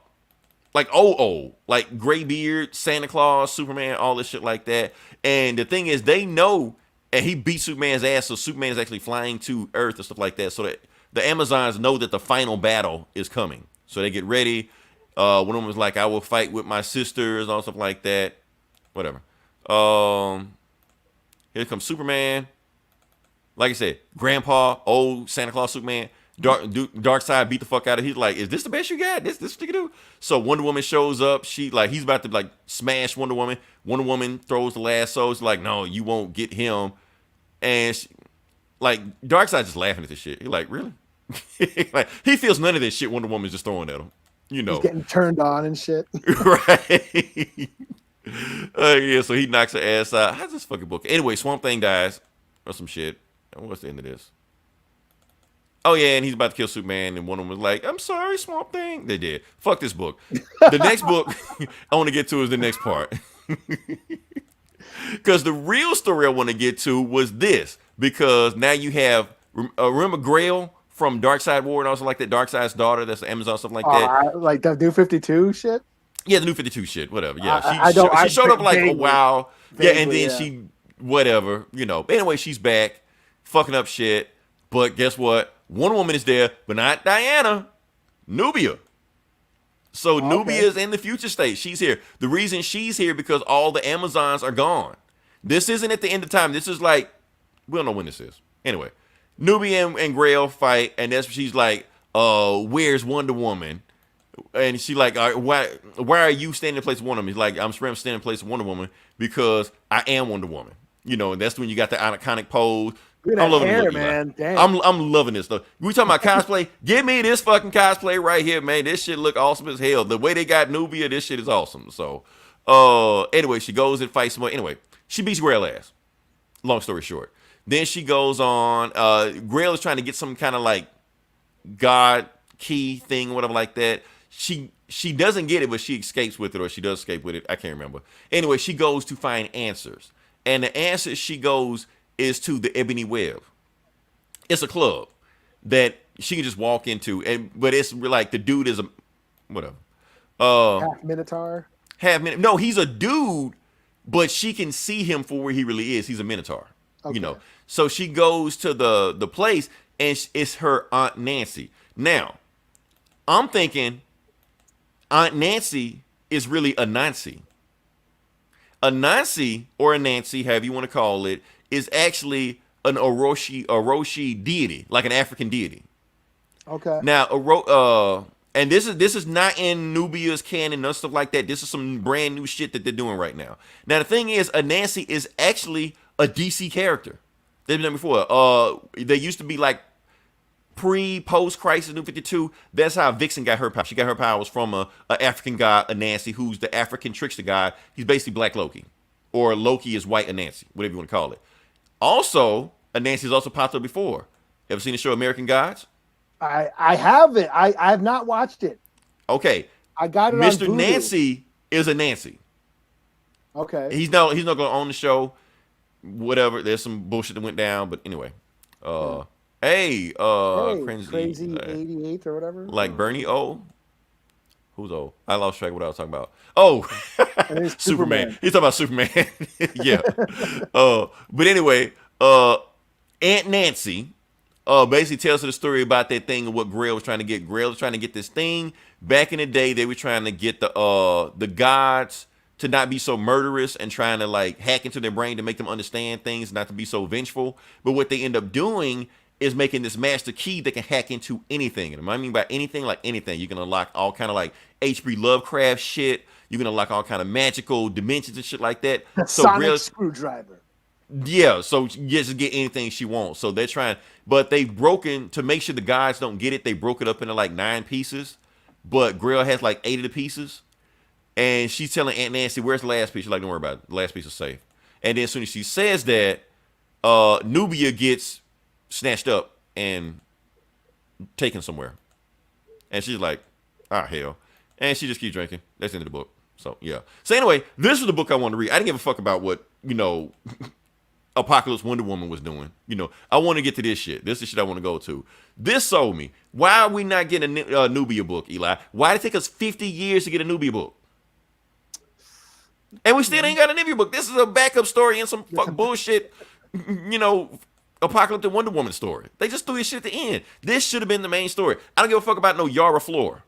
like old, like gray beard, Santa Claus, Superman, all this shit like that. And the thing is, they know, and he beat Superman's ass, so Superman is actually flying to Earth and stuff like that, so that the Amazons know that the final battle is coming. So they get ready. One of them was like, I will fight with my sisters, all stuff like that. Whatever. Here comes Superman. Like I said, Grandpa, old Santa Claus Superman. Darkseid beat the fuck out of him. He's like, is this the best you got? This what you can do? So Wonder Woman shows up. He's about to smash Wonder Woman. Wonder Woman throws the lasso. It's like, no, you won't get him. And Darkseid just laughing at this shit. He's like, really? Like, he feels none of this shit Wonder Woman's just throwing at him. You know, he's getting turned on and shit. Right. Yeah, so he knocks her ass out. How's this fucking book? Anyway, Swamp Thing dies or some shit. What's the end of this? Oh yeah, and he's about to kill Superman, and one of them was like, I'm sorry, Swamp Thing. They did. Fuck this book. The next book I want to get to is the next part. Because the real story I want to get to was this. Because now you have, remember Grail from Darkseid War and also like that, Darkseid's daughter, that's the Amazon, stuff like that. Like the New 52 shit? Yeah, the New 52 shit, whatever. Yeah, she showed up like a while. Vaguely, yeah, and then she, whatever, you know. Anyway, she's back, fucking up shit. But guess what? Wonder Woman is there, but not Diana. Nubia. So okay. Nubia is in the future state. She's here. The reason she's here because all the Amazons are gone. This isn't at the end of time. This is like, we don't know when this is. Anyway, Nubia and Grail fight, and that's she's like, where's Wonder Woman? And she like, why are you standing in place of Wonder Woman? He's like, I'm standing in place of Wonder Woman because I am Wonder Woman. You know, and that's when you got the iconic pose. I'm loving hair, it, man. Damn. I'm loving this stuff. We talking about cosplay? Give me this fucking cosplay right here, man. This shit look awesome as hell. The way they got Nubia, this shit is awesome. So, anyway, she goes and fights more. Anyway, she beats Grail ass. Long story short. Then she goes on. Grail is trying to get some kind of like God key thing, whatever like that. She doesn't get it, but she escapes with it, or she does escape with it. I can't remember. Anyway, she goes to find answers. And the answers she goes is to the Ebony Web. It's a club that she can just walk into, but it's like the dude is a whatever. Half Minotaur. No, he's a dude, but she can see him for where he really is. He's a Minotaur. Okay. You know. So she goes to the place, and it's her Aunt Nancy. Now, I'm thinking Aunt Nancy is really Anansi. Anansi, or Anansi, however you want to call it, is actually an Orochi deity, like an African deity. Okay. Now, and this is not in Nubia's canon and stuff like that. This is some brand new shit that they're doing right now. Now, the thing is, Anansi is actually a DC character. They've been done before. They used to be like post Crisis New 52. That's how Vixen got her power. She got her powers from a African god, Anansi, who's the African trickster god. He's basically Black Loki, or Loki is white Anansi, whatever you want to call it. Also, Anansi's also popped up before. Ever seen the show American Gods? I haven't. I have not watched it. Okay. I got it Mr. on Voodoo. Nancy is a Nancy. Okay. He's not going to own the show. Whatever. There's some bullshit that went down, but anyway. I Hey, Hey, cringy, crazy 88 or whatever. like Bernie O. Who's old? I lost track of what I was talking about. Oh, And it's Superman. Superman. He's talking about Superman. Yeah. But anyway, Aunt Nancy basically tells her the story about that thing and what Grail was trying to get. Grail was trying to get this thing. Back in the day, they were trying to get the gods to not be so murderous and trying to like hack into their brain to make them understand things, not to be so vengeful. But what they end up doing is making this master key that can hack into anything. And I mean by anything, like anything. You can unlock all kind of like H.P. Lovecraft shit. You can unlock all kind of magical dimensions and shit like that. The So sonic Grail, screwdriver. yeah, so she gets to get anything she wants. So they're trying, but they've broken to make sure the guys don't get it. They broke it up into like 9 pieces, but Grail has like 8 of the pieces, and she's telling Aunt Nancy, "Where's the last piece?" She's like, "Don't worry about it. The last piece is safe." And then as soon as she says that, Nubia gets snatched up and taken somewhere, and she's like, "Ah, hell," and she just keeps drinking. That's the end of the book. So yeah. So anyway, this was the book I wanted to read. I didn't give a fuck about what Apocalypse Wonder Woman was doing. I want to get to this shit. This is the shit I want to go to. This sold me. Why are we not getting a Nubia book, Eli? Why did it take us 50 years to get a Nubia book? And we still ain't got a Nubia book. This is a backup story and some fuck bullshit, Apocalypse Wonder Woman story. They just threw this shit at the end. This should have been the main story. I don't give a fuck about no Yara Flor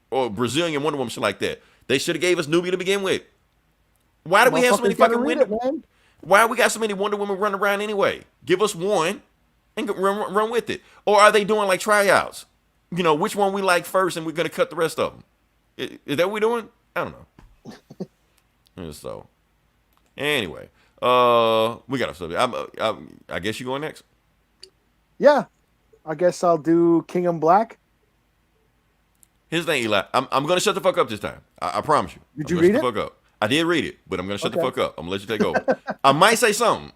or Brazilian Wonder Woman shit like that. They should have gave us Nubia to begin with. Why do we have so many fucking Why we got so many Wonder Women running around anyway? Give us one and run with it. Or are they doing like tryouts? Which one we like first and we're going to cut the rest of them. Is that what we're doing? I don't know. So, anyway, we got a subject. I guess you going next? Yeah. I guess I'll do King in Black. Here's the thing, Eli. I'm going to shut the fuck up this time. I promise you. Did you read it? Shut the fuck up. I did read it, but I'm going to shut the fuck up. I'm going to let you take over. I might say something.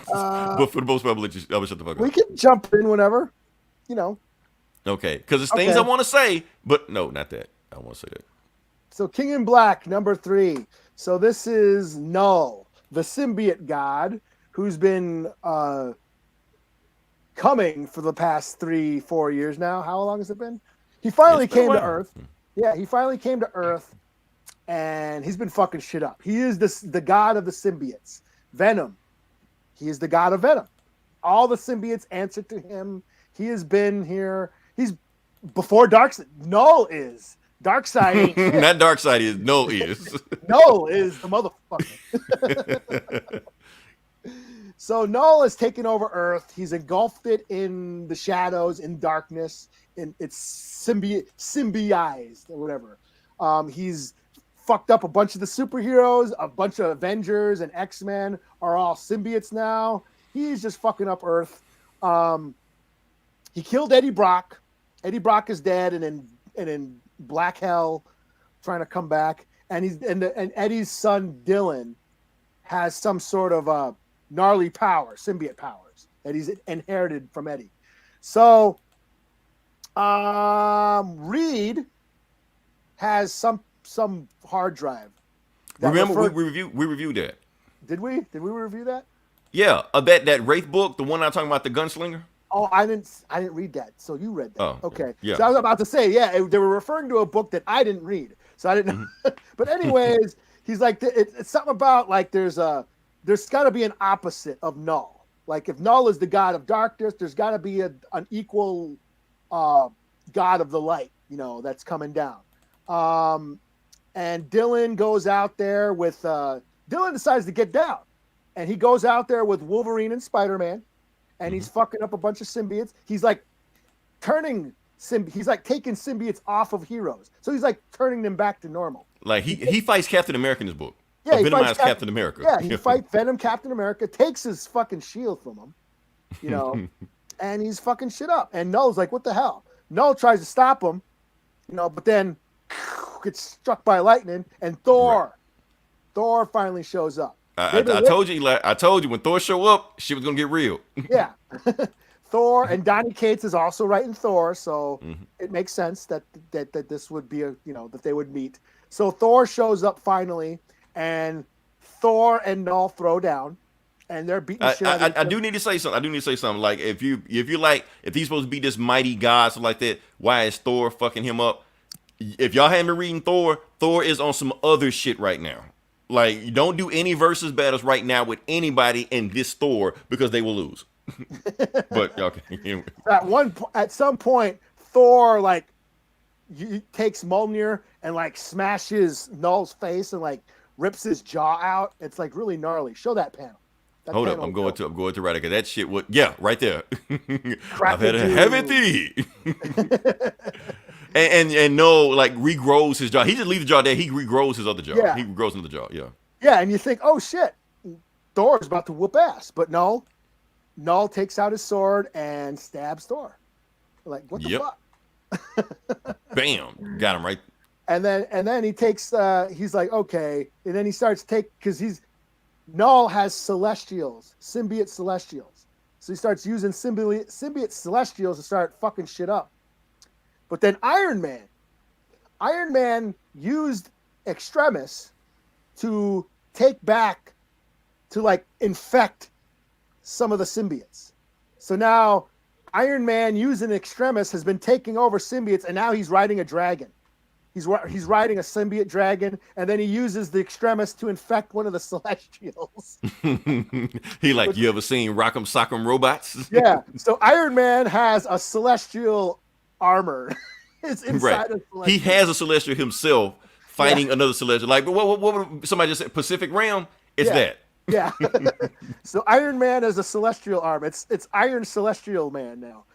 But for the most part, I'm going to shut the fuck up. We can jump in whenever, Okay. Because there's things I want to say, but no, not that. I want to say that. So King in Black, number 3. So this is Null, the symbiote god, who's been coming for the past 3-4 years now. How long has it been? He finally came to Earth. Yeah, he finally came to Earth. And he's been fucking shit up. He is the god of the symbiotes. Venom. He is the god of Venom. All the symbiotes answer to him. He has been here. He's before Darkseid. Null is. Darkseid ain't Not Darkseid is. Null is. Null is the motherfucker. So Null has taken over Earth. He's engulfed it in the shadows, in darkness. It's symbioized or whatever. He's fucked up a bunch of the superheroes, a bunch of Avengers and X-Men are all symbiotes now. He's just fucking up Earth. He killed Eddie Brock. Eddie Brock is dead and in Black Hell, trying to come back. And Eddie's son Dylan has some sort of gnarly power, symbiote powers that he's inherited from Eddie. So Reed has some hard drive. Remember, we reviewed that. Did we? Did we review that? Yeah, that Wraith book, the one I'm talking about, the gunslinger. Oh, I didn't read that. So you read that. Oh, okay. Yeah. So I was about to say, they were referring to a book that I didn't read. So I didn't. But anyways, he's like, it's something about like there's got to be an opposite of Null. Like if Null is the god of darkness, there's got to be an equal god of the light. That's coming down. And Dylan goes out there with Dylan decides to get down, and he goes out there with Wolverine and Spider-Man, and he's fucking up a bunch of symbiotes. He's like he's like taking symbiotes off of heroes, so he's like turning them back to normal. Like he fights Captain America in his book. Yeah, he Venomized fights Captain America. Yeah, he fights Venom, Captain America, takes his fucking shield from him, and he's fucking shit up. And Null's like, what the hell? Null tries to stop him, but then gets struck by lightning, and Thor finally shows up. I told you, Eli. I told you when Thor show up, shit was gonna get real. Yeah. Thor and Donny Cates is also writing Thor, so it makes sense that this would be that they would meet. So Thor shows up finally, and Thor and Null throw down, and they're beating the shit out of each I other. do need to say something. I do need to say something. Like if he's supposed to be this mighty god, something like that, why is Thor fucking him up? If y'all haven't been reading Thor, Thor is on some other shit right now. Like, you don't do any versus battles right now with anybody in this Thor because they will lose. But okay. At some point, Thor like takes Mjolnir and like smashes Null's face and like rips his jaw out. It's like really gnarly. Show that panel. Hold up, I'm going to write it because that shit would right there. I've had a heavy tea. and no, like regrows his jaw. He just leaves the jaw there. He regrows his other jaw. Yeah. He regrows another jaw. Yeah. Yeah, and you think, oh shit, Thor's about to whoop ass, but no, Null takes out his sword and stabs Thor. Like, what the fuck? Bam, got him right. And then he takes. He's like, okay, and then he starts because Null has celestials, symbiote celestials, so he starts using symbiote celestials to start fucking shit up. But then Iron Man used Extremis to take back, to like infect some of the symbiotes. So now Iron Man using Extremis has been taking over symbiotes, and now he's riding a dragon. He's riding a symbiote dragon, and then he uses the Extremis to infect one of the Celestials. He like, you ever seen Rock'em Sock'em Robots? Yeah. So Iron Man has a Celestial armor. It's inside of Celestial. He has a Celestial himself fighting another Celestial. Like, what would somebody just say? Pacific Realm? It's that. Yeah. So Iron Man has a Celestial arm. It's Iron Celestial Man now.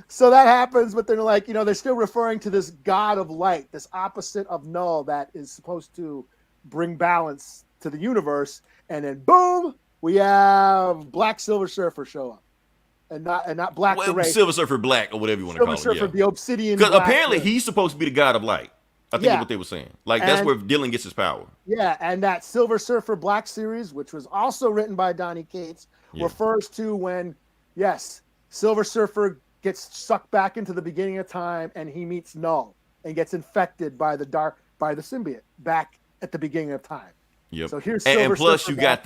So that happens, but they're like, they're still referring to this god of light, this opposite of Null that is supposed to bring balance to the universe. And then boom, we have Black Silver Surfer show up. And not Black the Ray. Silver Surfer Black or whatever you want to call it. Silver Surfer, the Obsidian. Because apparently he's supposed to be the god of light. I think that's what they were saying. Like, that's where Dylan gets his power. Yeah, and that Silver Surfer Black series, which was also written by Donny Cates, refers to when, Silver Surfer gets sucked back into the beginning of time, and he meets Null and gets infected by the symbiote back at the beginning of time. Yep. So here's and plus Surfer you got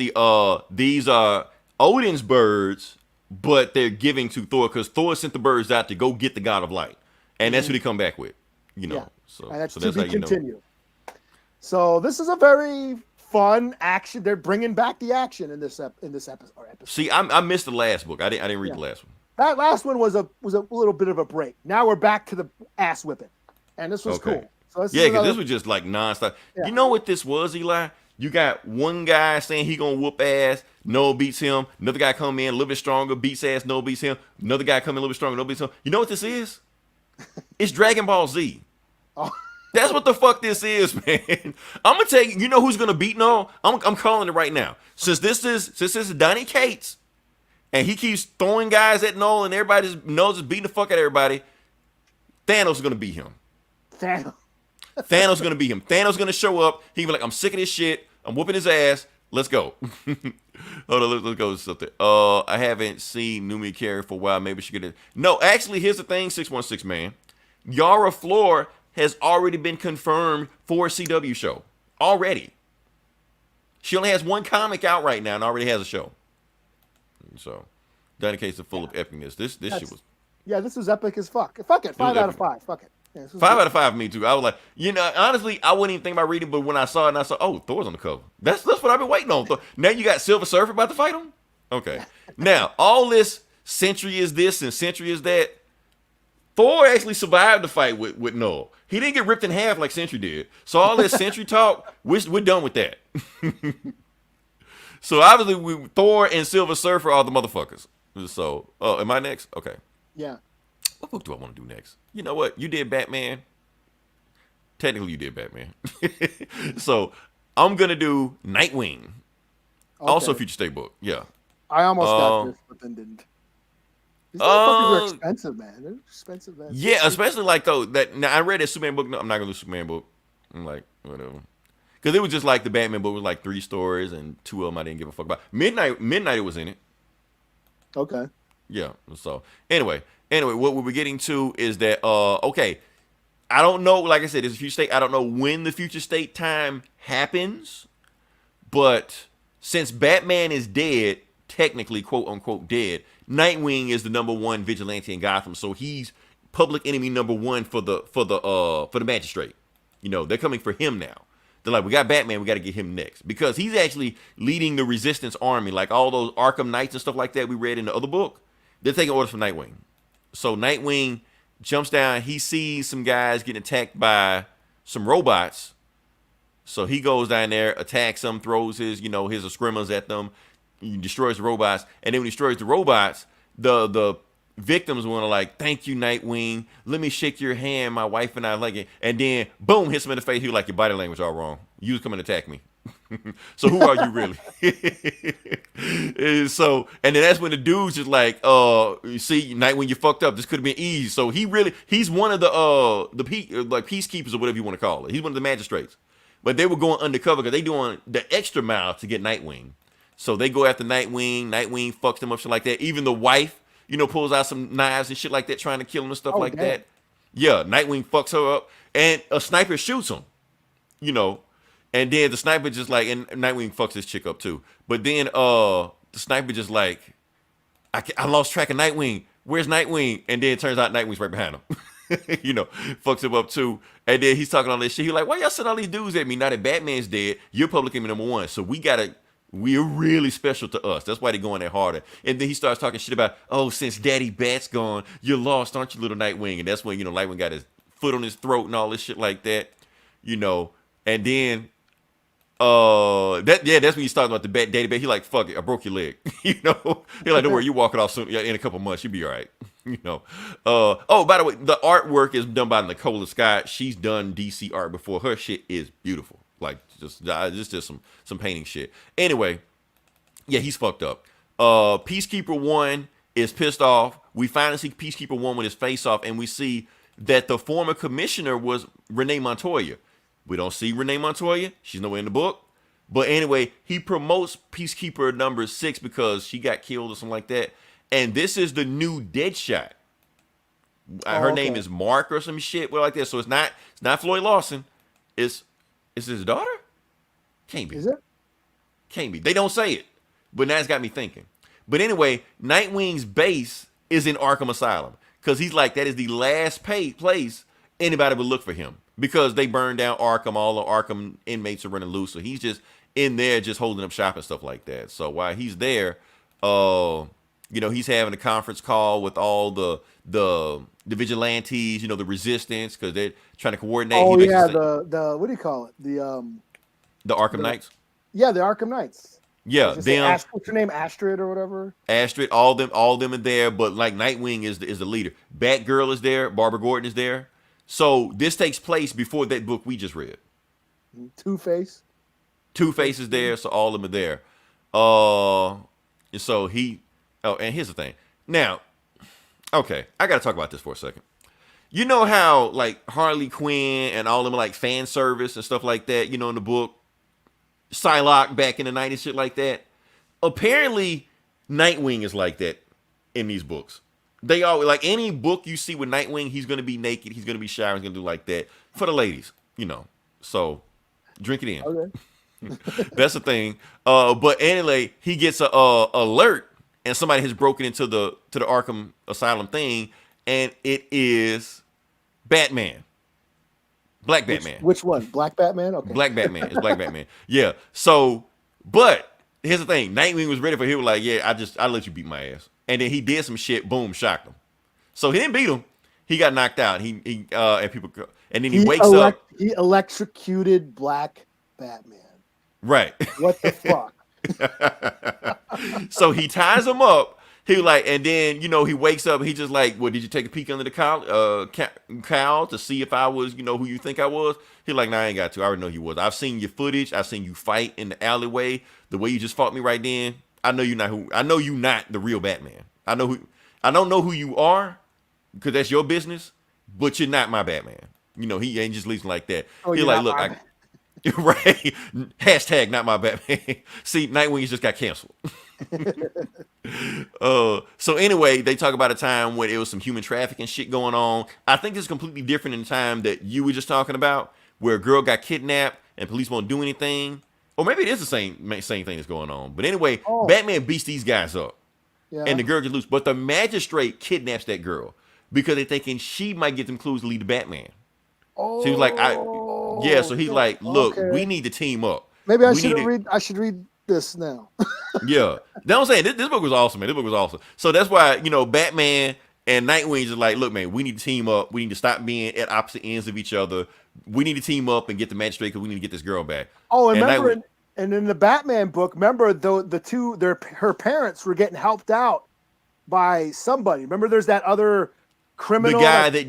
these are Odin's birds, but they're giving to Thor because Thor sent the birds out to go get the god of light, and that's what he come back with. So and that's so to that's be continued. So this is a very fun action. They're bringing back the action in this episode. See, I missed the last book. I didn't read the last one. That last one was a little bit of a break. Now we're back to the ass whipping, and this was cool. So because this was just like nonstop. Yeah. You know what this was, Eli? You got one guy saying he gonna whoop ass, no beats him. Another guy come in a little bit stronger, beats ass, no beats him. Another guy come in a little bit stronger, no beats him. You know what this is? It's Dragon Ball Z. Oh. That's what the fuck this is, man. I'm gonna tell you. You know who's gonna beat Null? I'm calling it right now. Since this is Donny Cates, and he keeps throwing guys at Null, and everybody just knows is beating the fuck out of everybody. Thanos is gonna beat him. Thanos is gonna beat him. Thanos is gonna show up. He be like, I'm sick of this shit. I'm whooping his ass. Let's go. Hold on, let's go to something. I haven't seen Nubia carry for a while. Maybe she could. No, actually, here's the thing. 616 man. Yara Flor has already been confirmed for a CW show. Already. She only has one comic out right now and already has a show. So, that in case of full of epicness. This shit was. Yeah, this was epic as fuck. Fuck it. 5 out of 5. Fuck it. Yeah, 5 out of 5 for me too. I was like, honestly, I wouldn't even think about reading, but when I saw it, oh, Thor's on the cover. That's what I've been waiting on. Now you got Silver Surfer about to fight him? Okay. Now, all this Sentry is this and Sentry is that. Thor actually survived the fight with Null. He didn't get ripped in half like Sentry did. So all this Sentry talk, we're done with that. So obviously, Thor and Silver Surfer are the motherfuckers. So, am I next? Okay. Yeah. What book do I want to do next? You know what? You did Batman. Technically, you did Batman. So, I'm going to do Nightwing. Okay. Also Future State book. Yeah. I almost got this, but then didn't. These motherfuckers are expensive, man. They're expensive, man. Yeah, especially like though that. Now I read that Superman book. No, I'm not gonna do Superman book. I'm like whatever, because it was just like the Batman book was like 3 stories and 2 of them I didn't give a fuck about. Midnight was in it. Okay. Yeah. So anyway, what we're getting to is that okay, I don't know. Like I said, it's a future state. I don't know when the future state time happens, but Since Batman is dead, technically quote unquote dead, Nightwing is the number one vigilante in Gotham. So he's public enemy number one for the magistrate. You know, they're coming for him now. They're like, we got Batman, we got to get him next because he's actually leading the resistance army, like all those Arkham Knights and stuff like that we read in the other book. They're taking orders from Nightwing. So Nightwing jumps down. He sees some guys getting attacked by some robots. So he goes down there, attacks them, throws his screamers at them, he destroys the robots, and then when he destroys the robots, the victims want to like, thank you, Nightwing. Let me shake your hand. My wife and I like it. And then, boom, hits him in the face. He was like, your body language all wrong. You was coming to attack me. So who are you really? And then that's when the dude's just like, see, Nightwing, you fucked up. This could have been easy. So he's one of the peacekeepers or whatever you want to call it. He's one of the magistrates. But they were going undercover because they doing the extra mile to get Nightwing. So they go after Nightwing. Nightwing fucks them up, shit like that. Even the wife, pulls out some knives and shit like that, trying to kill him and stuff that. Yeah, Nightwing fucks her up, and a sniper shoots him, and then the sniper just like, and Nightwing fucks this chick up too. But then the sniper just like, I lost track of Nightwing. Where's Nightwing? And then it turns out Nightwing's right behind him. Fucks him up too. And then he's talking all this shit. He's like, why y'all send all these dudes at me? Now that Batman's dead, you're public enemy number one. So we're really special to us. That's why they're going that harder. And then he starts talking shit about, oh, since Daddy Bat's gone, you're lost, aren't you, little Nightwing? And that's when, Nightwing got his foot on his throat and all this shit like that, And then, that's when you start about the Daddy Bat. He like, fuck it, I broke your leg. He like, don't worry, you walk it off soon. In a couple months, you'll be all right. Oh, by the way, the artwork is done by Nicola Scott. She's done DC art before. Her shit is beautiful. Like just some painting shit. Anyway, yeah, he's fucked up. Peacekeeper 1 is pissed off. We finally see Peacekeeper 1 with his face off, and we see that the former commissioner was Renee Montoya. We don't see Renee Montoya. She's nowhere in the book. But anyway, he promotes Peacekeeper number 6 because she got killed or something like that. And this is the new Deadshot. Her name is Mark or some shit like that. So it's not Floyd Lawson. It's his daughter? Can't be. Is it? Can't be. They don't say it. But now it's got me thinking. But anyway, Nightwing's base is in Arkham Asylum. Because he's like, that is the last place anybody would look for him. Because they burned down Arkham. All the Arkham inmates are running loose. So he's just in there just holding up shop and stuff like that. So while he's there, he's having a conference call with all the vigilantes, the resistance, because they're trying to coordinate. Oh yeah, the what do you call it? The Arkham Knights. Yeah, the Arkham Knights. Yeah, them. What's her name? Astrid or whatever. Astrid, all them are there, but like Nightwing is the leader. Batgirl is there. Barbara Gordon is there. So this takes place before that book we just read. Two-Face. Two-Face is there, so all of them are there. And so and here's the thing. Now, okay, I gotta talk about this for a second. You know how like Harley Quinn and all of them are like fan service and stuff like that, in the book? Psylocke back in the night and shit like that. Apparently, Nightwing is like that in these books. They always, like any book you see with Nightwing, he's gonna be naked, he's gonna be showering, he's gonna do like that. For the ladies, So drink it in. Okay. That's the thing. But anyway, he gets a alert, and somebody has broken into the Arkham Asylum thing, and it is Batman. Black Batman. Which one? Black Batman? Okay. Black Batman. It's Black Batman. Yeah. So, but here's the thing. Nightwing was ready for him. He was like, yeah, I let you beat my ass. And then he did some shit. Boom, shocked him. So he didn't beat him. He got knocked out. And then he wakes up. He electrocuted Black Batman. Right. What the fuck? So he ties him up. He like, and then he wakes up. And he just like, well, did you take a peek under the cowl to see if I was, who you think I was? He like, nah, I ain't got to. I already know you was. I've seen your footage. I've seen you fight in the alleyway. The way you just fought me right then. I know you not the real Batman. I don't know who you are because that's your business. But you're not my Batman. He ain't just leaving like that. Oh, he like, look, right. Hashtag not my Batman. See, Nightwing just got canceled. So anyway, they talk about a time when it was some human trafficking shit going on. I think it's completely different in the time that you were just talking about, where a girl got kidnapped and police won't do anything. or maybe it is the same thing that's going on. But anyway, Oh, Batman beats these guys up, and yeah. the girl gets loose. But the magistrate kidnaps that girl because they're thinking she might get them clues to lead to Batman. So he was like, yeah. Oh, So he's shit. like, look, we Okay. need to team up. Maybe I We should need to, read. I should read this now. yeah. That's what I'm saying. This book was awesome, man. This book was awesome. So that's why, Batman and Nightwing is like, look, man, we need to team up. We need to stop being at opposite ends of each other. We need to team up and get the magistrate because we need to get this girl back. Oh, and And remember, Nightwing, and in the Batman book, remember the two her parents were getting helped out by somebody. Remember, there's that other the criminal. guy the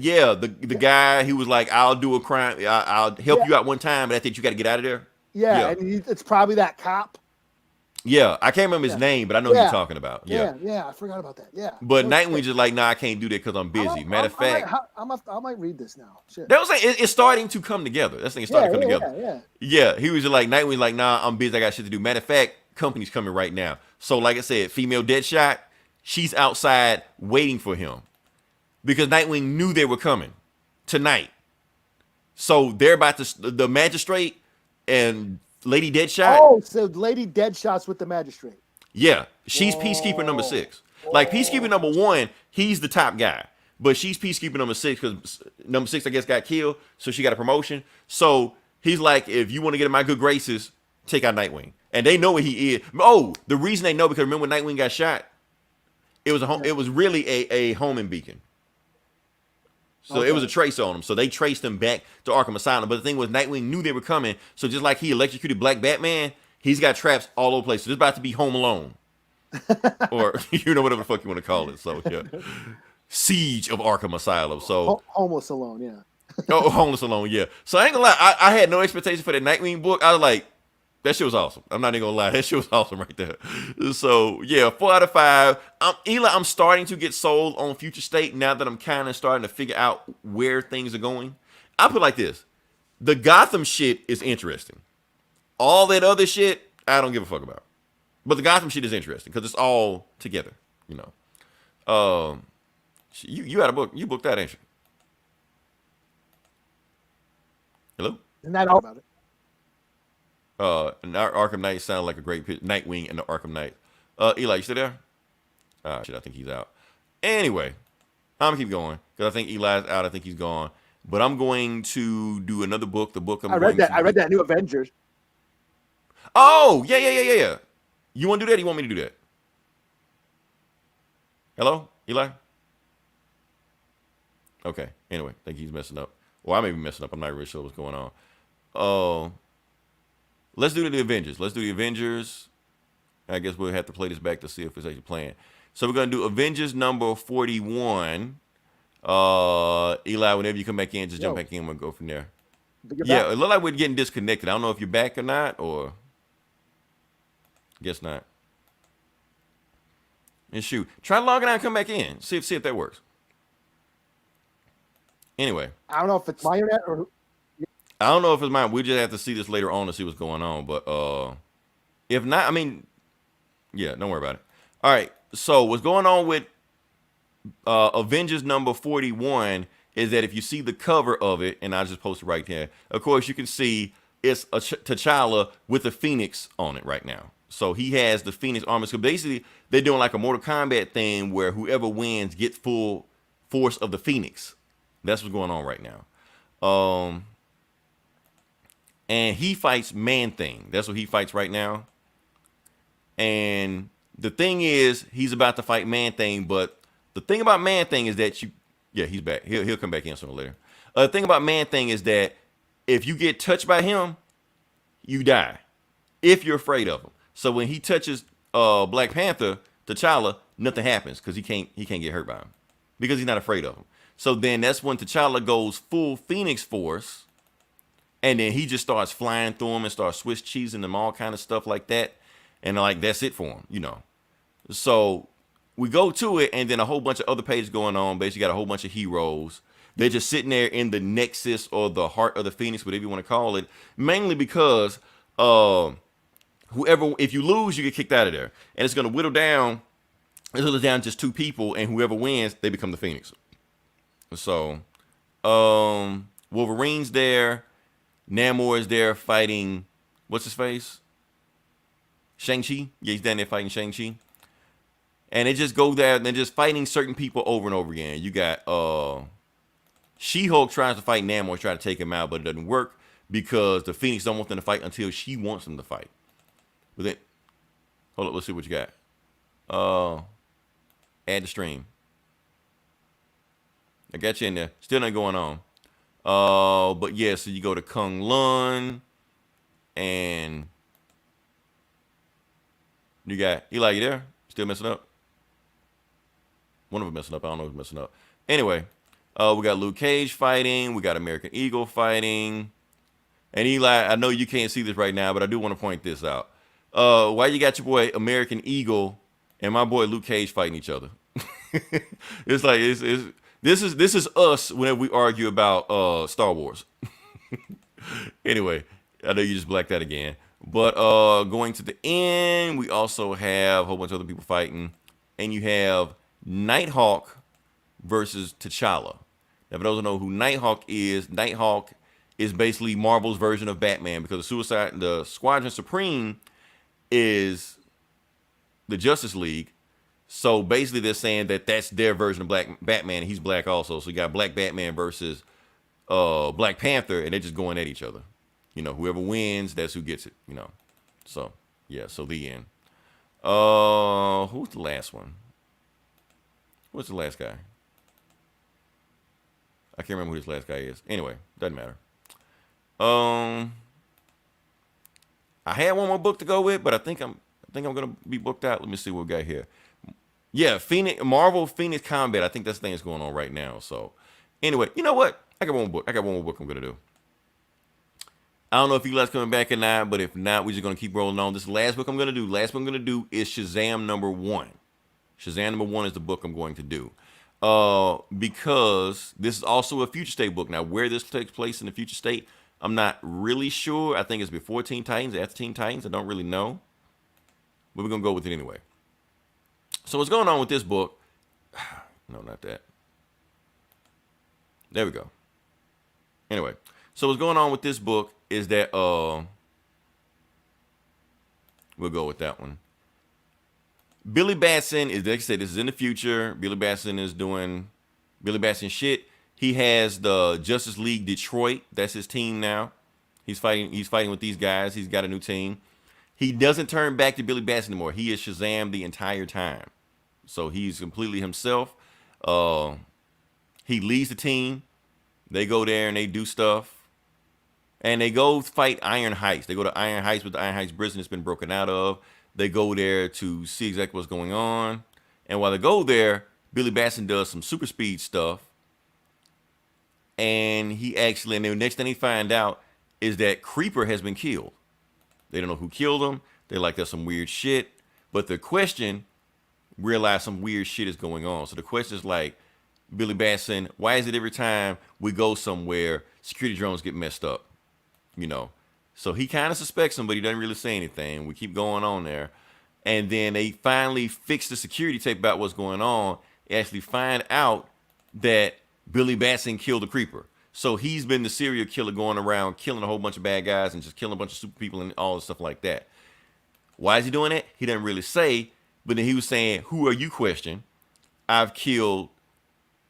guy who was like, I'll do a crime. I'll help Yeah, you out one time, but I think you got to get out of there. yeah, Yeah. and it's probably that cop. Yeah. I can't remember his Yeah, name, but I know who you're yeah, talking about. Yeah. yeah. I forgot about that. Yeah, But oh, Nightwing's shit. just like, nah, I can't do that because I'm busy. Matter of fact, I might read this now. Shit. that was like, it's starting to come together. That's the thing, it's Yeah, starting to come yeah, together. yeah, Yeah, he was just like, Nightwing's like, nah, I'm busy. I got shit to do. Matter of fact, company's coming right now. So, like I said, female Deadshot, she's outside waiting for him because Nightwing knew they were coming tonight. So they're about to, the magistrate and Lady Deadshot. Oh, so Lady Deadshot's with the magistrate. Yeah, she's peacekeeper number Whoa. 6. Like peacekeeper number 1, he's the top guy, but she's peacekeeper number 6 because number 6 I guess got killed, so she got a promotion. So he's like, if you want to get in my good graces, take out Nightwing, and they know what he is. Oh, the reason they know because remember when Nightwing got shot, it was Yeah. it was really a homing beacon. So it was a Okay. trace on him. So they traced him back to Arkham Asylum. But the thing was, Nightwing knew they were coming. So just like he electrocuted Black Batman, he's got traps all over the place. So this is about to be Home Alone. Or, whatever the fuck you want to call it. So, yeah. Siege of Arkham Asylum. So, Homeless alone. Yeah. oh, Homeless Alone, yeah. So I ain't gonna lie. I had no expectation for that Nightwing book. I was like, that shit was awesome. I'm not even gonna lie. That shit was awesome right there. So yeah, 4 out of 5. Eli, I'm starting to get sold on Future State now that I'm kind of starting to figure out where things are going. I'll put it like this. The Gotham shit is interesting. All that other shit, I don't give a fuck about. But the Gotham shit is interesting because it's all together, you had a book. You booked that, ain't you? Hello? Isn't that all about it? And Arkham Knight sounded like a great pitch. Nightwing and the Arkham Knight. Eli, you still there? Shit, I think he's out. Anyway, I'm gonna keep going because I think Eli's out. I think he's gone. But I'm going to do another book. The book I read that. I read that new Avengers. Oh, yeah. You want to do that? Or you want me to do that? Hello, Eli? Okay. Anyway, I think he's messing up. Well, I may be messing up. I'm not really sure what's going on. Let's do the Avengers. Let's do the Avengers. I guess we'll have to play this back to see if it's actually playing. So we're gonna do Avengers number 41. Eli, whenever you come back in, just jump back in. We'll go from there. Yeah, it looked like we're getting disconnected. I don't know if you're back or not, or guess not. And shoot, try logging out and come back in. See if that works. Anyway, I don't know if it's my internet or. I don't know if it's mine. We just have to see this later on to see what's going on. But if not, I mean, yeah, don't worry about it. All right. So what's going on with Avengers number 41 is that if you see the cover of it, and I just posted right here, of course you can see it's a T'Challa with a Phoenix on it right now. So he has the Phoenix armor. So basically, they're doing like a Mortal Kombat thing where whoever wins gets full force of the Phoenix. That's what's going on right now. And he fights Man-Thing. That's what he fights right now. And the thing is, he's about to fight Man-Thing, but the thing about Man-Thing is that he's back. He'll come back in sooner or later. The thing about Man-Thing is that if you get touched by him, you die. If you're afraid of him. So when he touches Black Panther, T'Challa, nothing happens because he can't get hurt by him. Because he's not afraid of him. So then that's when T'Challa goes full Phoenix Force. And then he just starts flying through them and starts Swiss cheesing them, all kind of stuff like that. And like, that's it for him, So we go to it, and then a whole bunch of other pages going on. Basically got a whole bunch of heroes. They're just sitting there in the nexus or the heart of the Phoenix, whatever you want to call it. Mainly because if you lose, you get kicked out of there. And it's going to whittle down just 2 people, and whoever wins, they become the Phoenix. So Wolverine's there. Namor is there fighting, what's his face? Shang-Chi. Yeah, he's down there fighting Shang-Chi. And they just go there and they're just fighting certain people over and over again. You got She-Hulk tries to fight Namor, try to take him out, but it doesn't work because the Phoenix don't want them to fight until she wants them to fight. But then, hold up, let's see what you got. Add the stream. I got you in there. Still not going on. But yeah, so you go to Kung Lun, and you got Eli. You there? Still messing up? One of them messing up. I don't know who's messing up. Anyway, we got Luke Cage fighting. We got American Eagle fighting. And Eli, I know you can't see this right now, but I do want to point this out. Why you got your boy American Eagle and my boy Luke Cage fighting each other? It's like this is us whenever we argue about Star Wars. Anyway, I know you just blacked that again. But going to the end, we also have a whole bunch of other people fighting. And you have Nighthawk versus T'Challa. Now, for those who know who Nighthawk is basically Marvel's version of Batman, because the Squadron Supreme is the Justice League. So basically they're saying that that's their version of Black Batman, and he's black also. So you got Black Batman versus Black Panther, and they're just going at each other. You know, whoever wins, that's who gets it, you know. So, yeah, so the end. Who's the last one? What's the last guy? I can't remember who this last guy is. Anyway, doesn't matter. I had one more book to go with, but I think I'm gonna be booked out. Let me see what we got here. Yeah, Marvel Phoenix Combat. I think that's the thing that's going on right now. So, anyway, you know what? I got one more book I'm gonna do. I don't know if Eli's coming back or not, but if not, we're just gonna keep rolling on. This last book I'm gonna do. Last book I'm gonna do is Shazam #1. Shazam #1 is the book I'm going to do. Because this is also a Future State book. Now, where this takes place in the Future State, I'm not really sure. I think it's before Teen Titans, after Teen Titans. I don't really know. But we're going to go with it anyway. So what's going on with this book? No, not that. There we go. Anyway, so what's going on with this book is that we'll go with that one. Billy Batson is, like I said, this is in the future. Billy Batson is doing Billy Batson shit. He has the Justice League Detroit. That's his team now. He's fighting with these guys. He's got a new team. He doesn't turn back to Billy Batson anymore. He is Shazam the entire time. So he's completely himself. He leads the team. They go there and they do stuff. And they go fight Iron Heights. They go to Iron Heights with the Iron Heights prison that's been broken out of. They go there to see exactly what's going on. And while they go there, Billy Batson does some super speed stuff. And and the next thing they find out is that Creeper has been killed. They don't know who killed him. They're like, that's some weird shit. But the question, realize some weird shit is going on. So the question is like, Billy Batson, why is it every time we go somewhere, security drones get messed up? You know? So he kind of suspects him, but he doesn't really say anything. We keep going on there. And then they finally fix the security tape about what's going on. They actually find out that Billy Batson killed the Creeper. So he's been the serial killer going around killing a whole bunch of bad guys and just killing a bunch of super people and all this stuff like that. Why is he doing it? He doesn't really say, but then he was saying, who are you, question? I've killed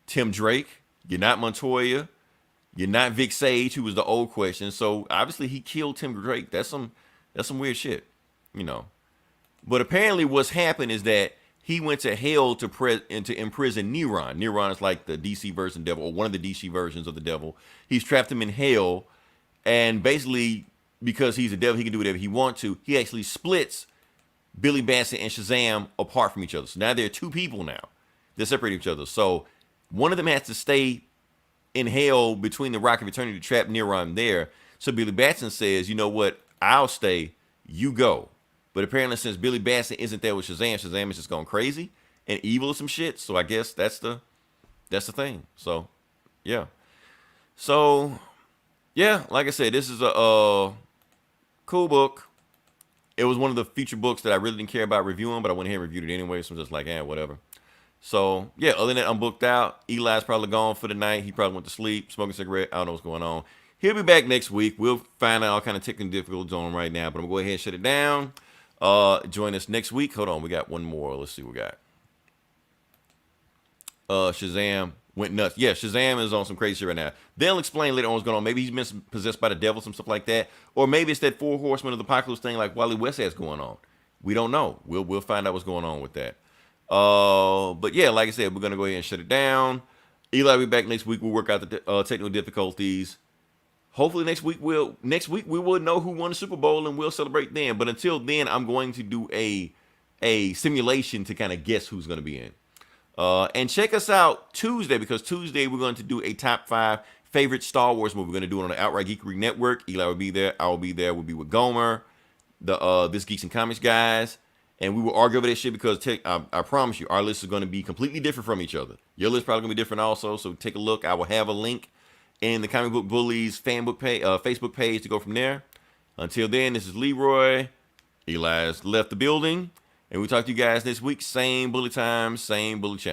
Tim Drake. You're not Montoya. You're not Vic Sage, who was the old question. So obviously he killed Tim Drake. That's some weird shit, you know. But apparently what's happened is that he went to hell to imprison Neron. Neron is like the DC version of the devil, or one of the DC versions of the devil. He's trapped him in hell, and basically because he's a devil, he can do whatever he wants to. He actually splits Billy Batson and Shazam apart from each other. So now they're two people now. They're separating each other. So one of them has to stay in hell between the Rock of Eternity to trap Neron there. So Billy Batson says, you know what? I'll stay. You go. But apparently since Billy Batson isn't there with Shazam, Shazam is just going crazy and evil or some shit. So I guess that's the thing. So, yeah. So, yeah, like I said, this is a cool book. It was one of the feature books that I really didn't care about reviewing, but I went ahead and reviewed it anyway. So I'm just like, whatever. So, yeah, other than that, I'm booked out. Eli's probably gone for the night. He probably went to sleep, smoking a cigarette. I don't know what's going on. He'll be back next week. We'll find out all kind of technical difficulties on him right now, but I'm going to go ahead and shut it down. Join us next week. Hold on, we got one more. Let's see what we got. Shazam went nuts. Yeah, Shazam is on some crazy shit right now. They'll explain later on what's going on. Maybe he's been possessed by the devil, some stuff like that. Or maybe it's that four horsemen of the apocalypse thing like Wally West has going on. We don't know. We'll find out what's going on with that. But yeah, like I said, we're gonna go ahead and shut it down. Eli will be back next week. We'll work out the technical difficulties. Hopefully next week we will know who won the Super Bowl and we'll celebrate then. But until then, I'm going to do a simulation to kind of guess who's going to be in. And check us out Tuesday, because Tuesday we're going to do a top 5 favorite Star Wars movie. We're going to do it on the Outright Geekery Network. Eli will be there. I will be there. We'll be with Gomer, the This Geeks and Comics guys. And we will argue over that shit because I promise you, our list is going to be completely different from each other. Your list is probably going to be different also. So take a look. I will have a link in the Comic Book Bullies Facebook page to go from there. Until then, this is Leroy. Eli's left the building. And we'll talk to you guys next week. Same bully time, same bully channel.